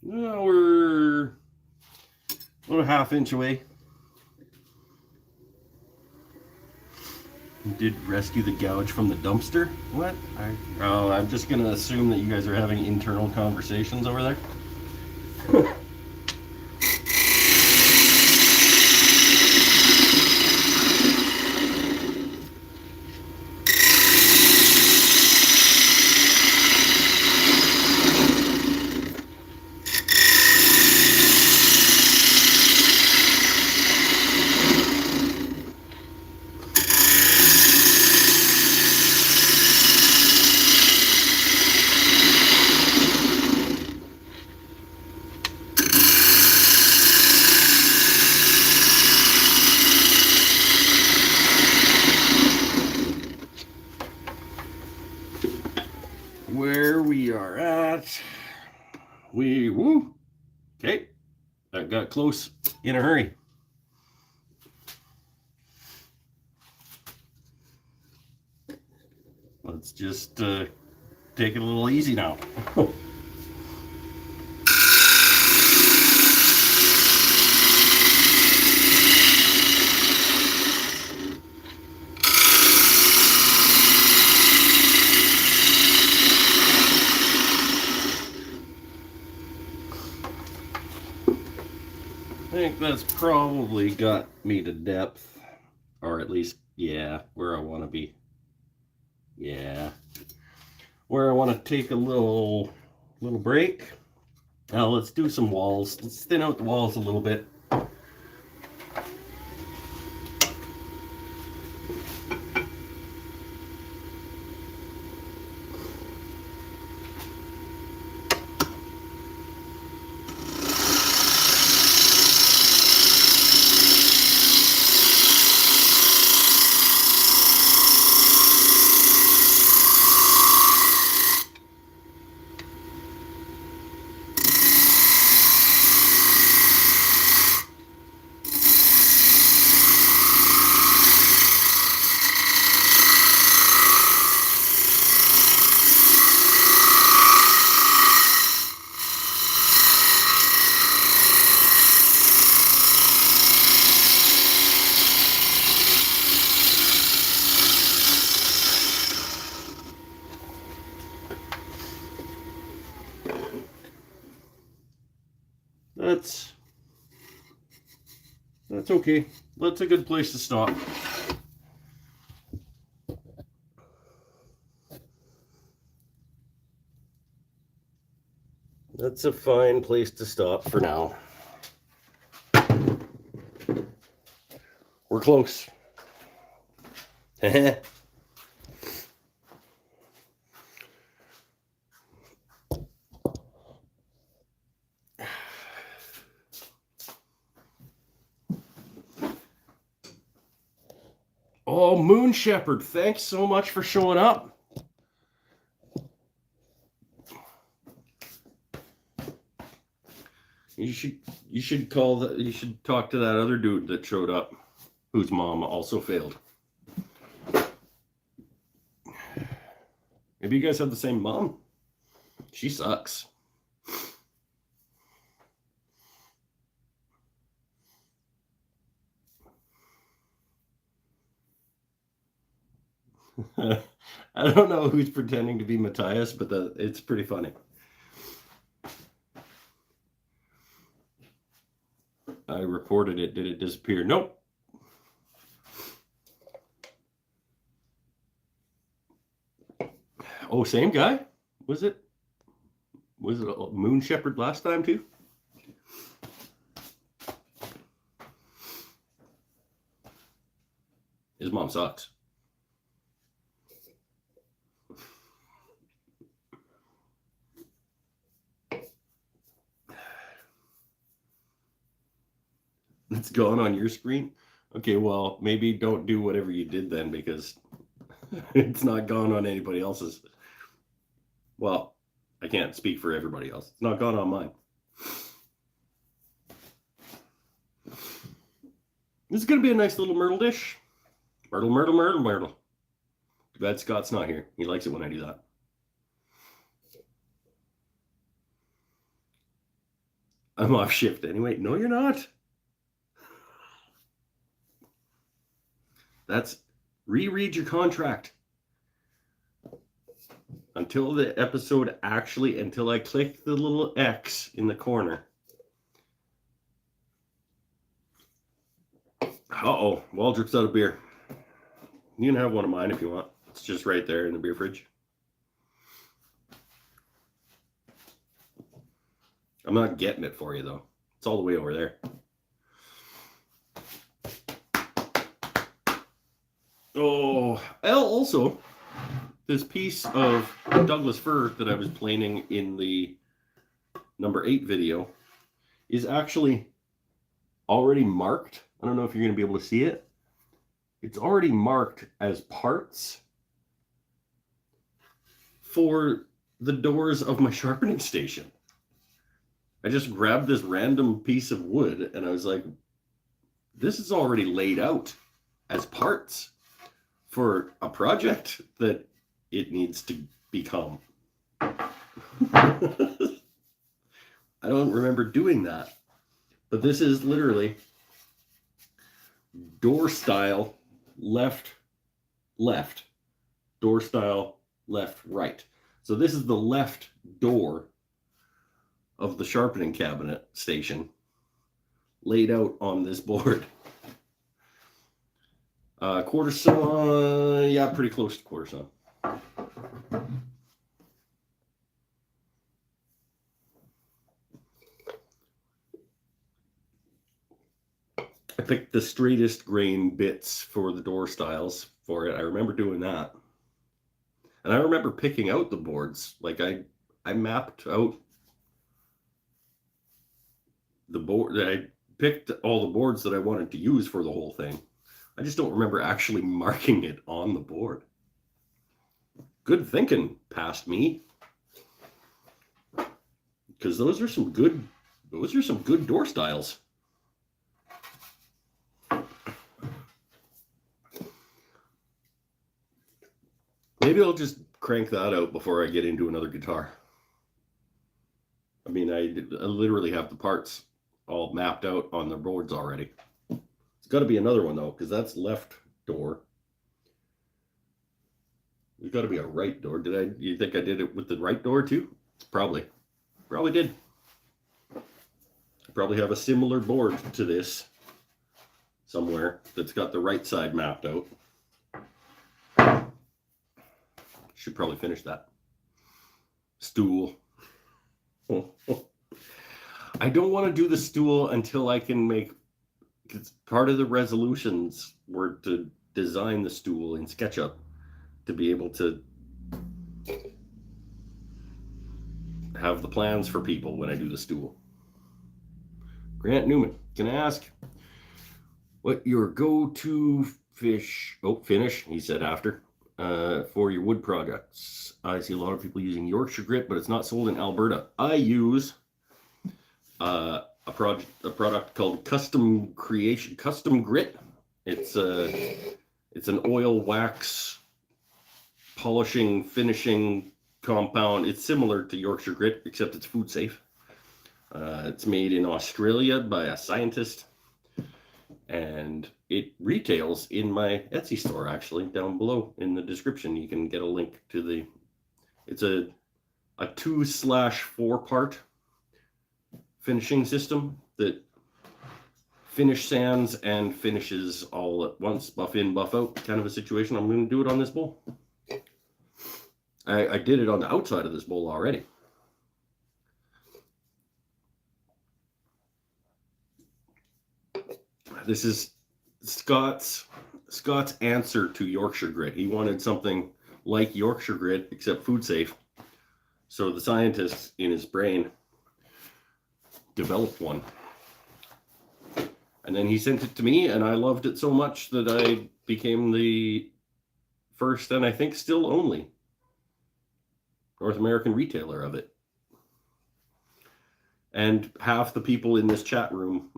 Well, we're about a ½ inch away. You did rescue the gouge from the dumpster? What? I'm just gonna assume that you guys are having internal conversations over there. Woo. Okay. That got close in a hurry. Let's just take it a little easy now. I think that's probably got me to depth, or at least, yeah, where I want to be. Yeah, where I want to take a little break. Now let's do some walls. Let's thin out the walls a little bit. That's okay. That's a good place to stop. That's a fine place to stop for now. We're close. Oh, Moon Shepherd, thanks so much for showing up. You should talk to that other dude that showed up, whose mom also failed. Maybe you guys have the same mom. She sucks. I don't know who's pretending to be Matthias, but it's pretty funny. I reported it. Did it disappear? Nope. Oh, same guy? Was it a Moon Shepherd last time too? His mom sucks. It's gone on your screen? Okay, well, maybe don't do whatever you did then, because it's not gone on anybody else's. Well, I can't speak for everybody else. It's not gone on mine. This is going to be a nice little Myrtle dish. Myrtle. Too bad Scott's not here. He likes it when I do that. I'm off shift anyway. No, you're not. That's reread your contract. Until the episode until I click the little X in the corner. Uh-oh, Waldrop's out of beer. You can have one of mine if you want. It's just right there in the beer fridge. I'm not getting it for you, though. It's all the way over there. Oh, also, this piece of Douglas fir that I was planing in the number 8 video is actually already marked. I don't know if you're going to be able to see it. It's already marked as parts for the doors of my sharpening station. I just grabbed this random piece of wood and I was like, this is already laid out as parts for a project that it needs to become. I don't remember doing that, but this is literally door style left, left, door style left, right. So this is the left door of the sharpening cabinet station laid out on this board. Quarter saw, yeah, pretty close to quarter saw. I picked the straightest grain bits for the door styles for it. I remember doing that. And I remember picking out the boards. Like I mapped out the board. I picked all the boards that I wanted to use for the whole thing. I just don't remember actually marking it on the board. Good thinking, past me. Because those are some good door styles. Maybe I'll just crank that out before I get into another guitar. I mean, I literally have the parts all mapped out on the boards already. It's got to be another one though, because that's left door. There's got to be a right door. You think I did it with the right door too? Probably did. I probably have a similar board to this somewhere that's got the right side mapped out. Should probably finish that. Stool. I don't want to do the stool until I can make, because part of the resolutions were to design the stool in SketchUp to be able to have the plans for people when I do the stool. Grant Newman, can I ask what your go-to finish, he said after, for your wood projects? I see a lot of people using Yorkshire grit, but it's not sold in Alberta. I use a product called Custom Grit. It's an oil wax polishing finishing compound. It's similar to Yorkshire grit, except it's food safe. It's made in Australia by a scientist, and it retails in my Etsy store. Actually, down below in the description you can get a link to it's a 2/4 part finishing system that finish sands and finishes all at once, buff in, buff out kind of a situation. I'm going to do it on this bowl. I did it on the outside of this bowl already. This is Scott's answer to Yorkshire grit. He wanted something like Yorkshire grit, except food safe. So the scientist in his brain developed one. And then he sent it to me, and I loved it so much that I became the first, and I think still only, North American retailer of it. And half the people in this chat room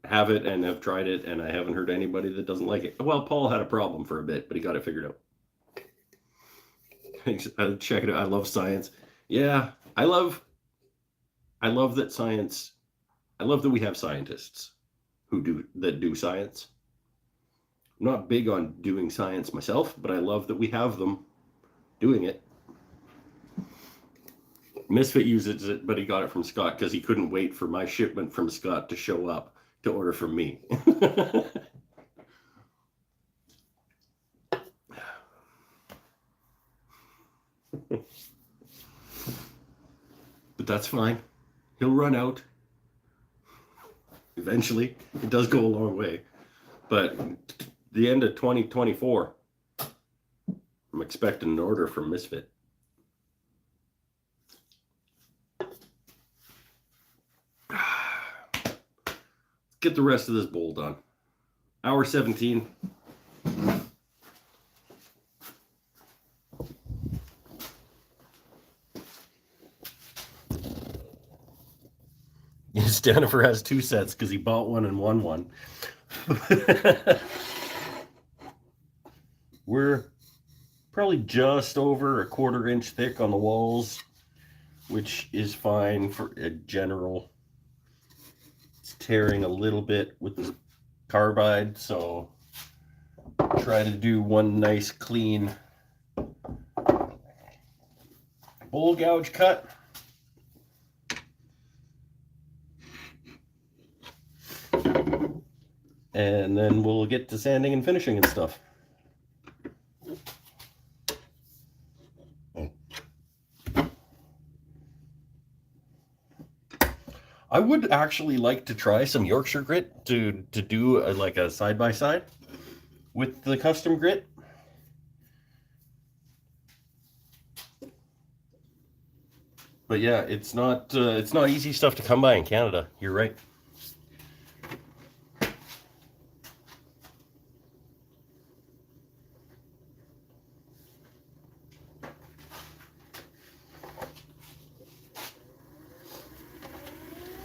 have it and have tried it, and I haven't heard anybody that doesn't like it. Well, Paul had a problem for a bit, but he got it figured out. Check it out. I love science. Yeah, I love that science. I love that we have scientists who do science. I'm not big on doing science myself, but I love that we have them doing it. Misfit uses it, but he got it from Scott because he couldn't wait for my shipment from Scott to show up to order from me. But that's fine. He'll run out. Eventually. It does go a long way. But the end of 2024, I'm expecting an order from Misfit. Get the rest of this bowl done. Hour 17. Stanifer has 2 sets because he bought one and won one. We're probably just over a 1/4 inch thick on the walls, which is fine for a general. It's tearing a little bit with the carbide, so try to do one nice clean bowl gouge cut. And then we'll get to sanding and finishing and stuff. I would actually like to try some Yorkshire grit to do like a side-by-side with the custom grit. But yeah, it's not easy stuff to come by in Canada. You're right.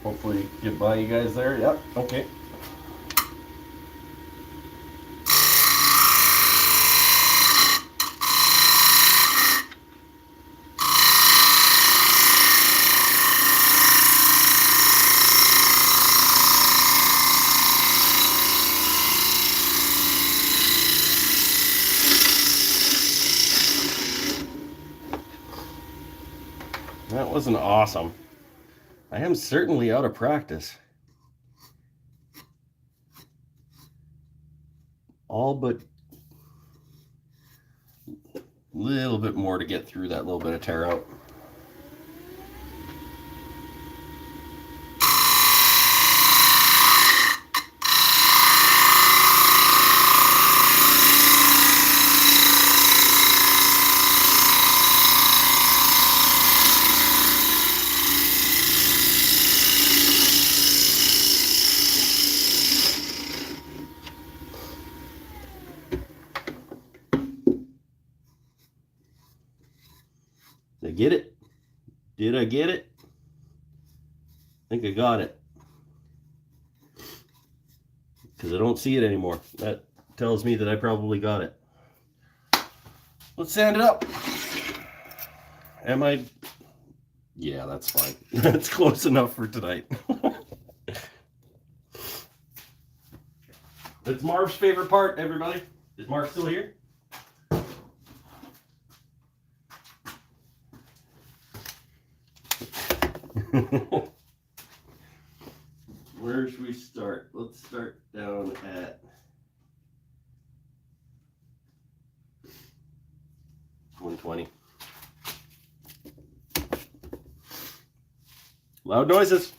Hopefully get by you guys there. Yep, okay. That wasn't awesome. I am certainly out of practice. All but a little bit more to get through that little bit of tear out. Did I get it? Did I get it? I think I got it. Because I don't see it anymore. That tells me that I probably got it. Let's sand it up. Am I? Yeah, that's fine. That's close enough for tonight. It's Marv's favorite part, everybody. Is Marv still here? Where should we start? Let's start down at 120. Loud noises.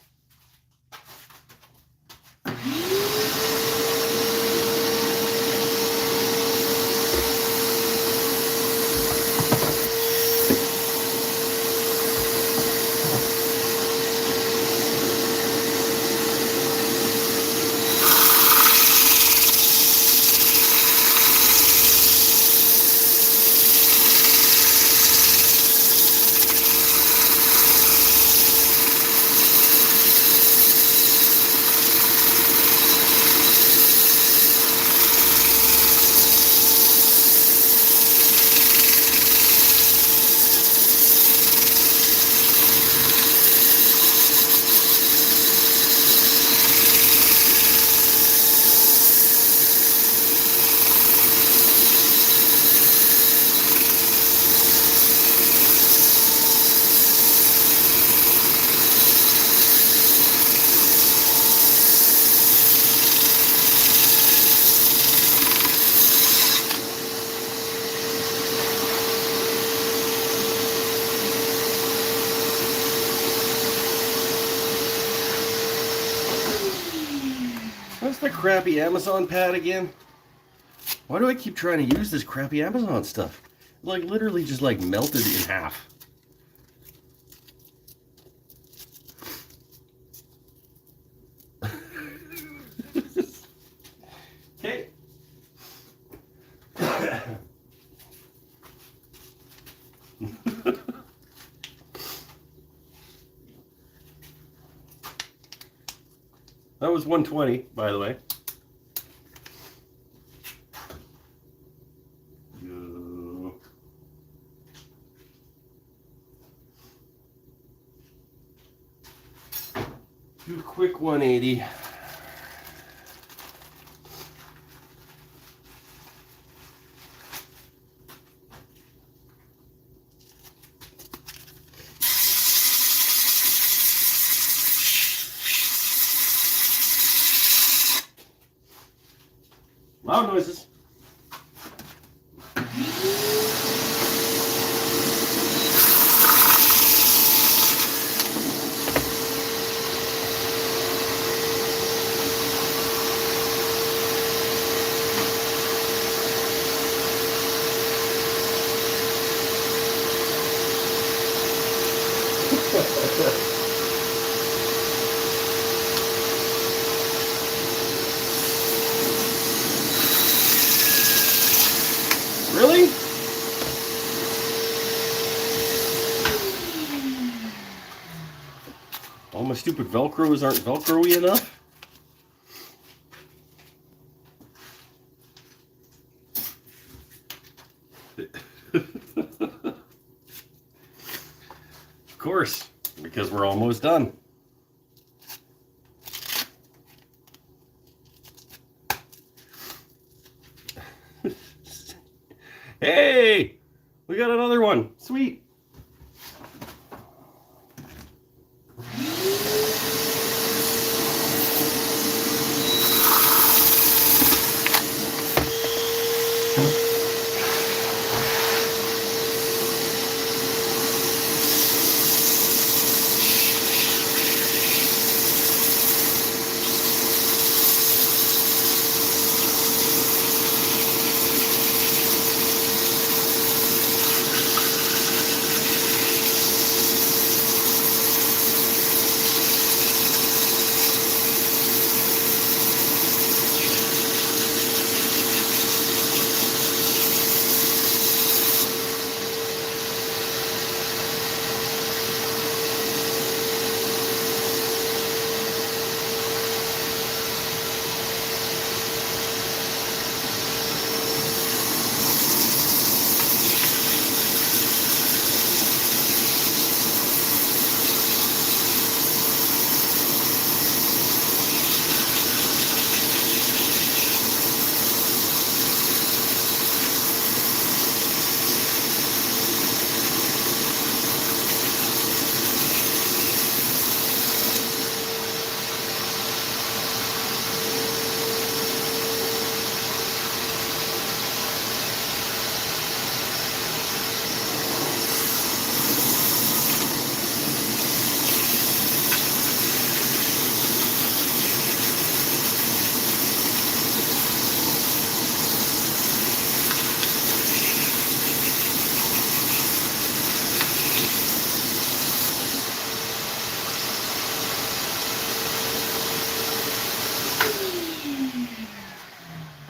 What's the crappy Amazon pad again? Why do I keep trying to use this crappy Amazon stuff? Like literally just like melted in half. Okay. That was 120, by the way. Do a quick 180. Loud noises. Really? All my stupid Velcros aren't Velcro-y enough? Of course, because we're almost done. Hey, we got another one. Sweet.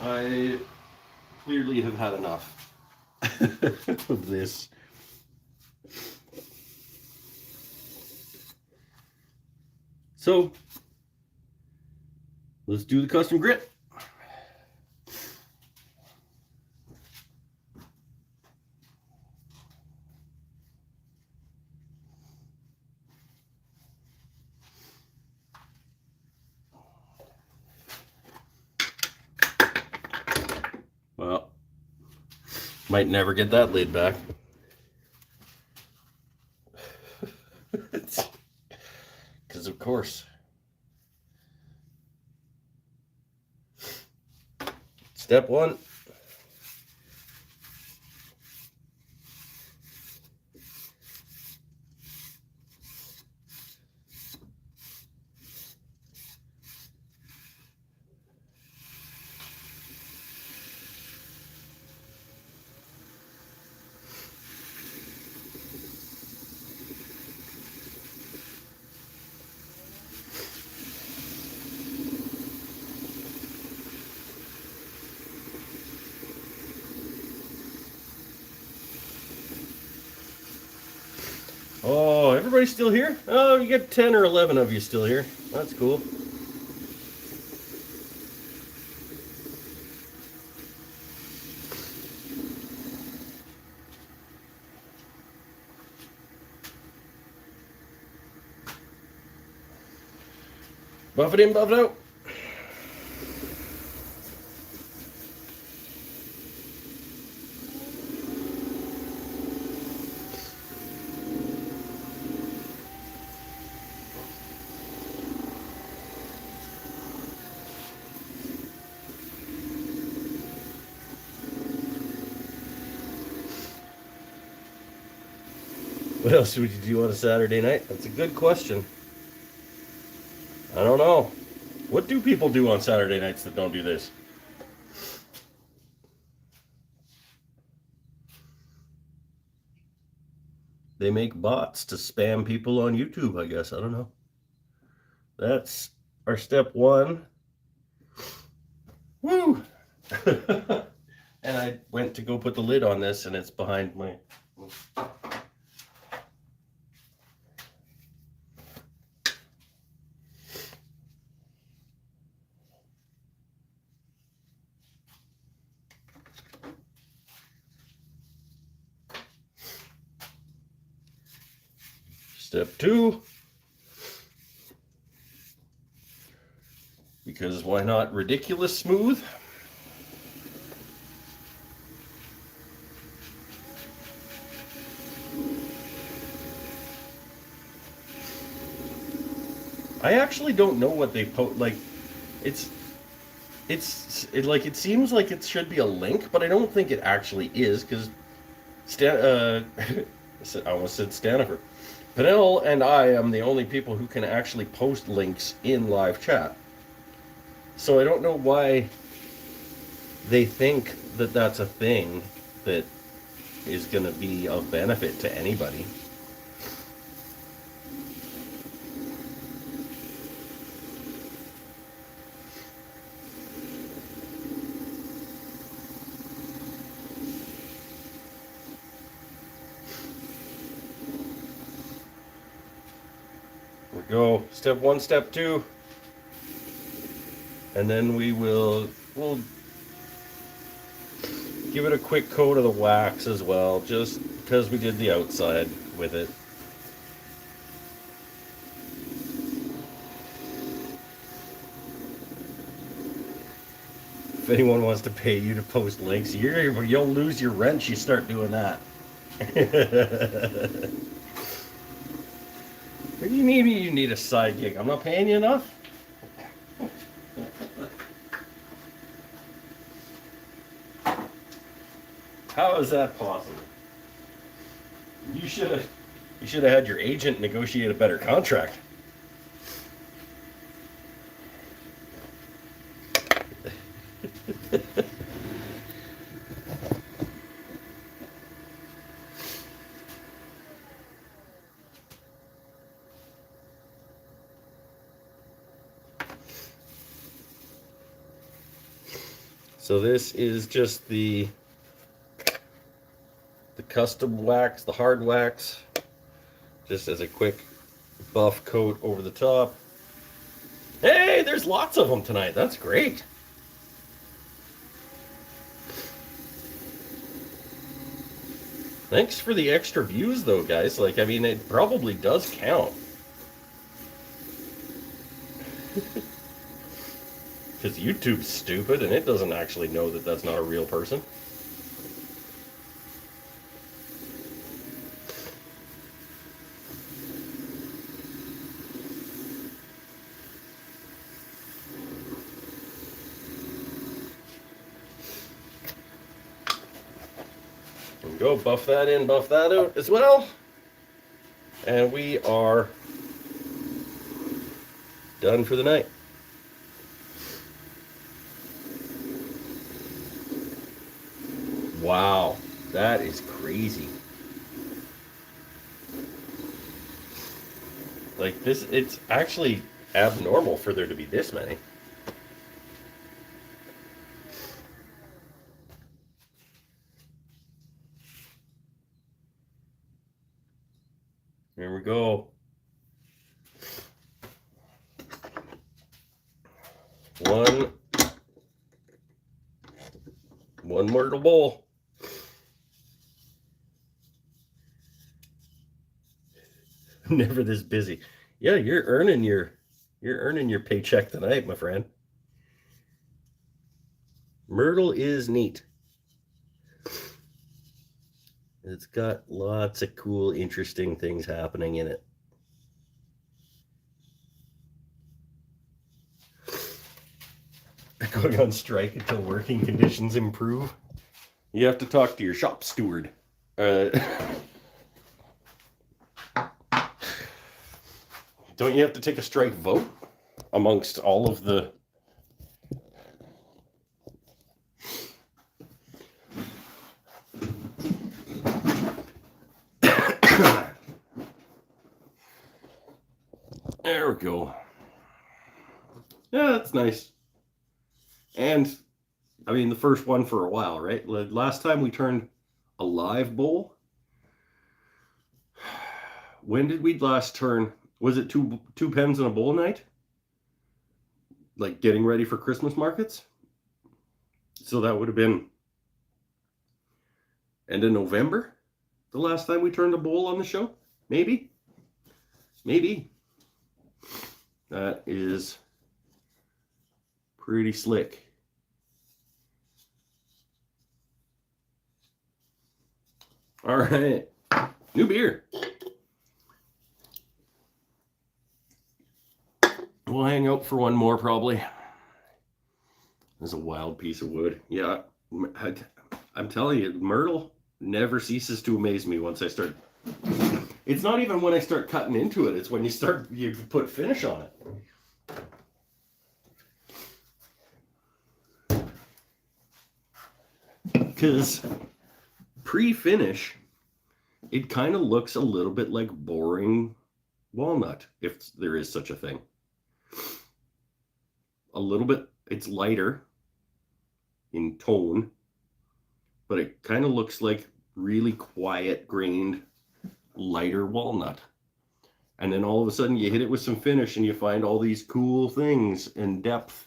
I clearly have had enough of this. So, let's do the custom grit. Well, might never get that lid back. Because of course. Step one. Oh, everybody's still here? Oh, you got 10 or 11 of you still here. That's cool. Buff it in, buff it out. What else would you do on a Saturday night? That's a good question. I don't know. What do people do on Saturday nights that don't do this? They make bots to spam people on YouTube, I guess. I don't know. That's our step one. Woo! And I went to go put the lid on this, and it's behind my... Step two. Because why not ridiculous smooth? I actually don't know what they like. It seems like it should be a link, but I don't think it actually is because I almost said Stanifer. Penel and I am the only people who can actually post links in live chat. So I don't know why they think that that's a thing that is going to be of benefit to anybody. We'll go step one, step two. And then we'll give it a quick coat of the wax as well, just because we did the outside with it. If anyone wants to pay you to post links, you'll lose your rent. You start doing that. Maybe you need a side gig. I'm not paying you enough. How is that possible? You should have had your agent negotiate a better contract. So this is just the custom wax, the hard wax, just as a quick buff coat over the top. Hey, there's lots of them tonight. That's great. Thanks for the extra views though, guys. Like, I mean, it probably does count. Because YouTube's stupid and it doesn't actually know that that's not a real person. There we go, buff that in, buff that out as well. And we are done for the night. Wow, that is crazy. Like this, it's actually abnormal for there to be this many. Here we go. One more to bowl. Never this busy. Yeah, you're earning your You're earning your paycheck tonight, my friend. Myrtle is neat. It's got lots of cool, interesting things happening in it. Going on strike until working conditions improve. You have to talk to your shop steward. Don't you have to take a strike vote amongst all of the... There we go. Yeah, that's nice. And, I mean, the first one for a while, right? Last time we turned a live bowl. When did we last turn? Was it two pens and a bowl night? Like getting ready for Christmas markets? So that would have been end of November, the last time we turned a bowl on the show? Maybe? Maybe. That is pretty slick. All right. New beer. We'll hang out for one more probably. There's a wild piece of wood. Yeah, I'm telling you, Myrtle never ceases to amaze me once I start. It's not even when I start cutting into it. It's when you put finish on it. Because pre-finish, it kind of looks a little bit like boring walnut, if there is such a thing. A little bit, it's lighter in tone, but it kind of looks like really quiet grained lighter walnut. And then all of a sudden you hit it with some finish and you find all these cool things and depth.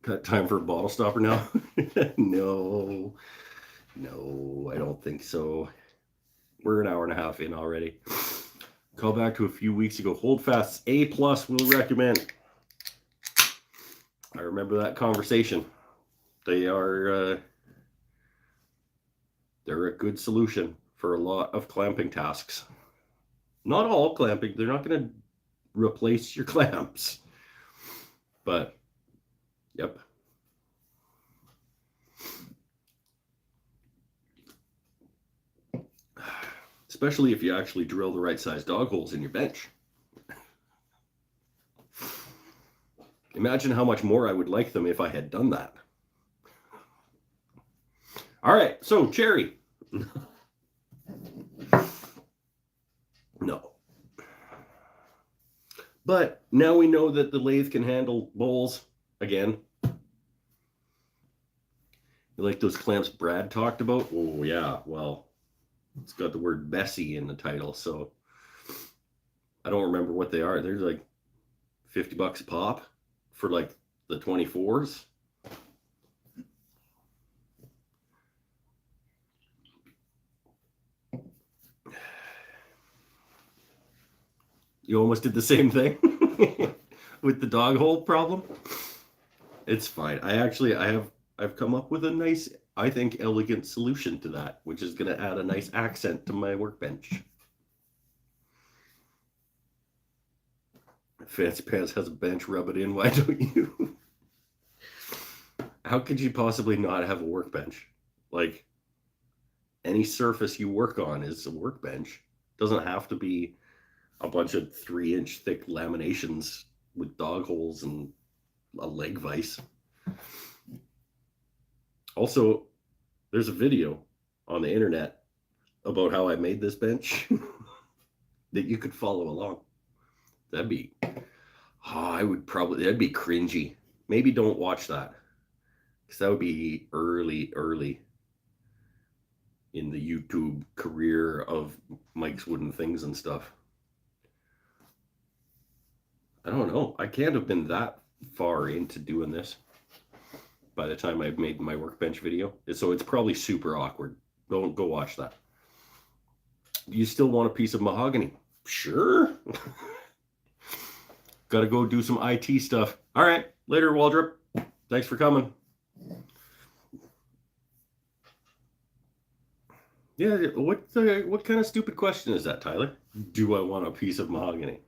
Got time for a bottle stopper now? No, I don't think so. We're an hour and a half in already. Call back to a few weeks ago. Holdfast's A+ will recommend. I remember that conversation. They're a good solution for a lot of clamping tasks. Not all clamping. They're not going to replace your clamps. But, yep. Especially if you actually drill the right size dog holes in your bench. Imagine how much more I would like them if I had done that. All right, so cherry. No. But now we know that the lathe can handle bowls again. You like those clamps Brad talked about? Oh, yeah, well, it's got the word Bessie in the title, so I don't remember what they are. They're like $50 a pop for like the 24s. You almost did the same thing with the dog hole problem. It's fine. I've come up with a nice, I think, elegant solution to that, which is going to add a nice accent to my workbench. Fancy Pants has a bench, rub it in. Why don't you? How could you possibly not have a workbench? Like, any surface you work on is a workbench. It doesn't have to be a bunch of 3-inch thick laminations with dog holes and a leg vise. Also, there's a video on the internet about how I made this bench that you could follow along. That'd be, that'd be cringy. Maybe don't watch that, because that would be early in the YouTube career of Mike's Wooden Things and stuff. I don't know. I can't have been that far into doing this. by the time I made my workbench video. So it's probably super awkward. Don't go watch that. You still want a piece of mahogany? Sure. Got to go do some IT stuff. All right. Later, Waldrop. Thanks for coming. Yeah, what kind of stupid question is that, Tyler? Do I want a piece of mahogany?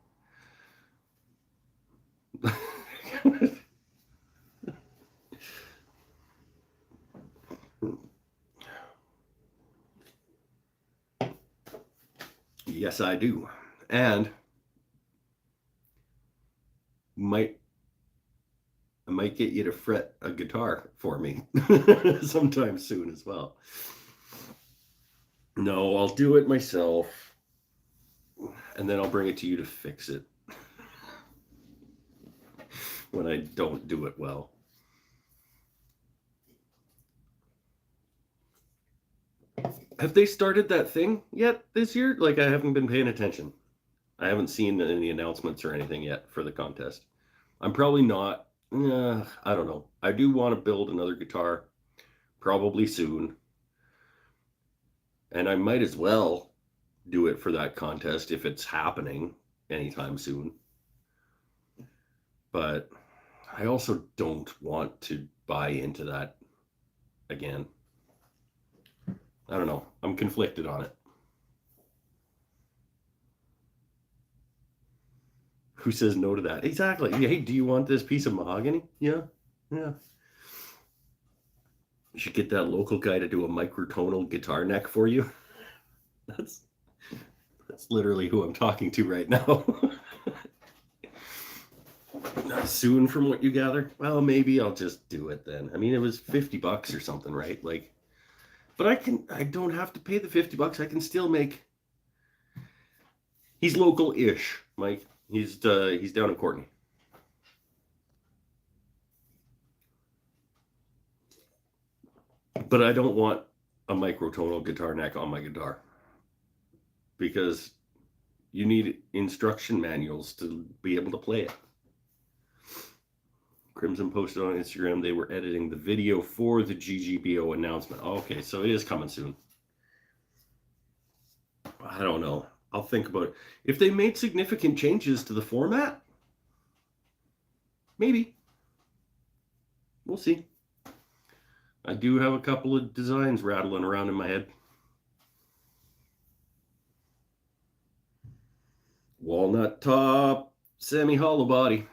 Yes, I do. And I might get you to fret a guitar for me sometime soon as well. No, I'll do it myself. And then I'll bring it to you to fix it when I don't do it well. Have they started that thing yet this year? Like, I haven't been paying attention. I haven't seen any announcements or anything yet for the contest. I'm probably not. I don't know. I do want to build another guitar probably soon. And I might as well do it for that contest if it's happening anytime soon. But I also don't want to buy into that again. I don't know. I'm conflicted on it. Who says no to that? Exactly. Hey, do you want this piece of mahogany? Yeah. You should get that local guy to do a microtonal guitar neck for you. That's literally who I'm talking to right now. Soon, from what you gather. Well, maybe I'll just do it then. I mean, it was $50 or something, right? Like, but I don't have to pay the $50. I can still make. He's local-ish, Mike. He's down in Courtenay. But I don't want a microtonal guitar neck on my guitar because you need instruction manuals to be able to play it. Crimson posted on Instagram they were editing the video for the GGBO announcement. Okay, so it is coming soon. I don't know. I'll think about it. If they made significant changes to the format, maybe. We'll see. I do have a couple of designs rattling around in my head. Walnut top, semi-hollow body.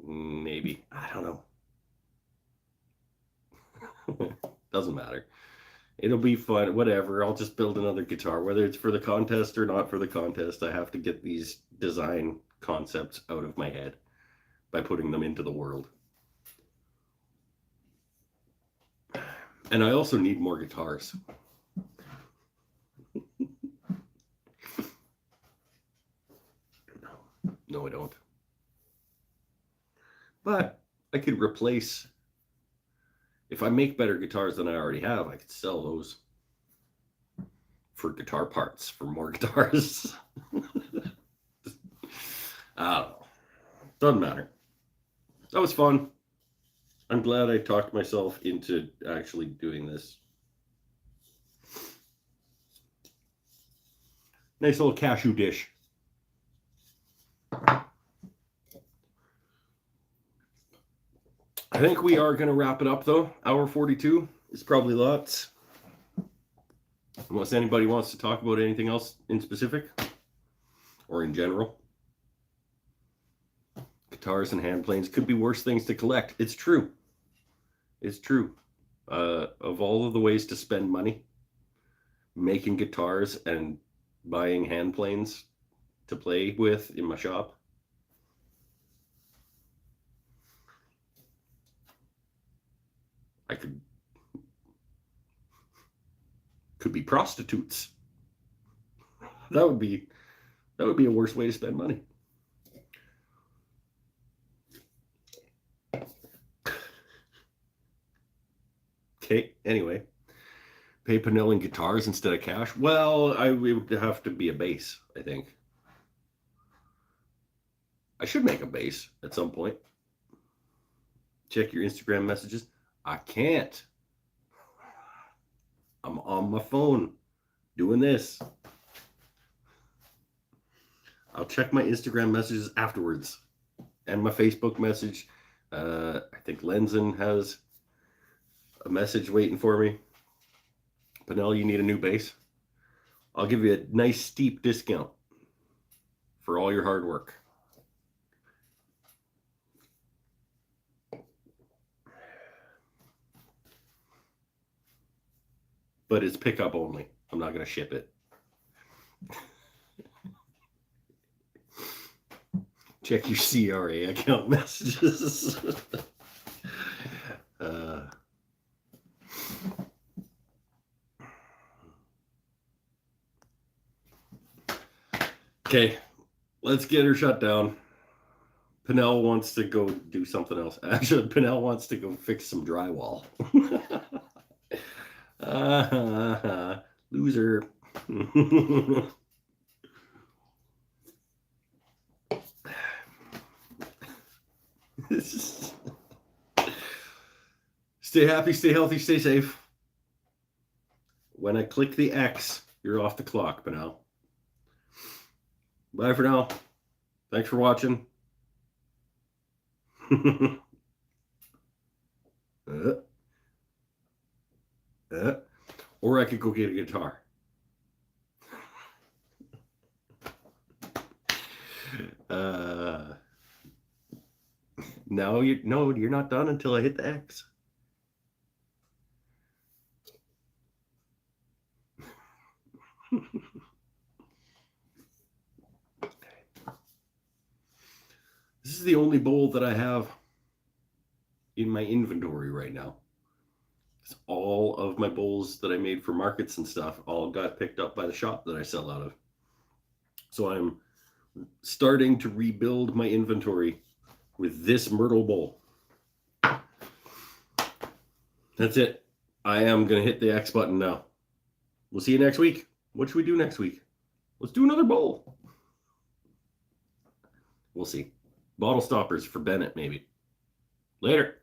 Maybe. I don't know. Doesn't matter. It'll be fun. Whatever. I'll just build another guitar. Whether it's for the contest or not for the contest, I have to get these design concepts out of my head by putting them into the world. And I also need more guitars. No, I don't. But I could replace. If I make better guitars than I already have, I could sell those for guitar parts for more guitars. I don't know. Doesn't matter. That was fun. I'm glad I talked myself into actually doing this. Nice little cashew dish. I think we are going to wrap it up, though. Hour 42 is probably lots. Unless anybody wants to talk about anything else in specific or in general. Guitars and hand planes could be worse things to collect. It's true. It's true. Of all of the ways to spend money, making guitars and buying hand planes to play with in my shop. I could be prostitutes. That would be a worse way to spend money. Okay, anyway. Pay Penillion guitars instead of cash? Well, it would have to be a bass, I think. I should make a base at some point. Check your Instagram messages. I can't. I'm on my phone doing this. I'll check my Instagram messages afterwards and my Facebook message. I think Lenzen has a message waiting for me. Pinnell, you need a new base. I'll give you a nice steep discount for all your hard work. But it's pickup only. I'm not going to ship it. Check your CRA account messages. Okay, let's get her shut down. Pinnell wants to go do something else. Actually, Pinnell wants to go fix some drywall. Loser. Stay happy, stay healthy, stay safe. When I click the X, you're off the clock, Pinnell. Bye for now. Thanks for watching. Or I could go get a guitar. No, you're not done until I hit the X. This is the only bowl that I have in my inventory right now. It's all of my bowls that I made for markets and stuff all got picked up by the shop that I sell out of. So I'm starting to rebuild my inventory with this Myrtle bowl. That's it. I am going to hit the X button now. We'll see you next week. What should we do next week? Let's do another bowl. We'll see. Bottle stoppers for Bennett, maybe. Later.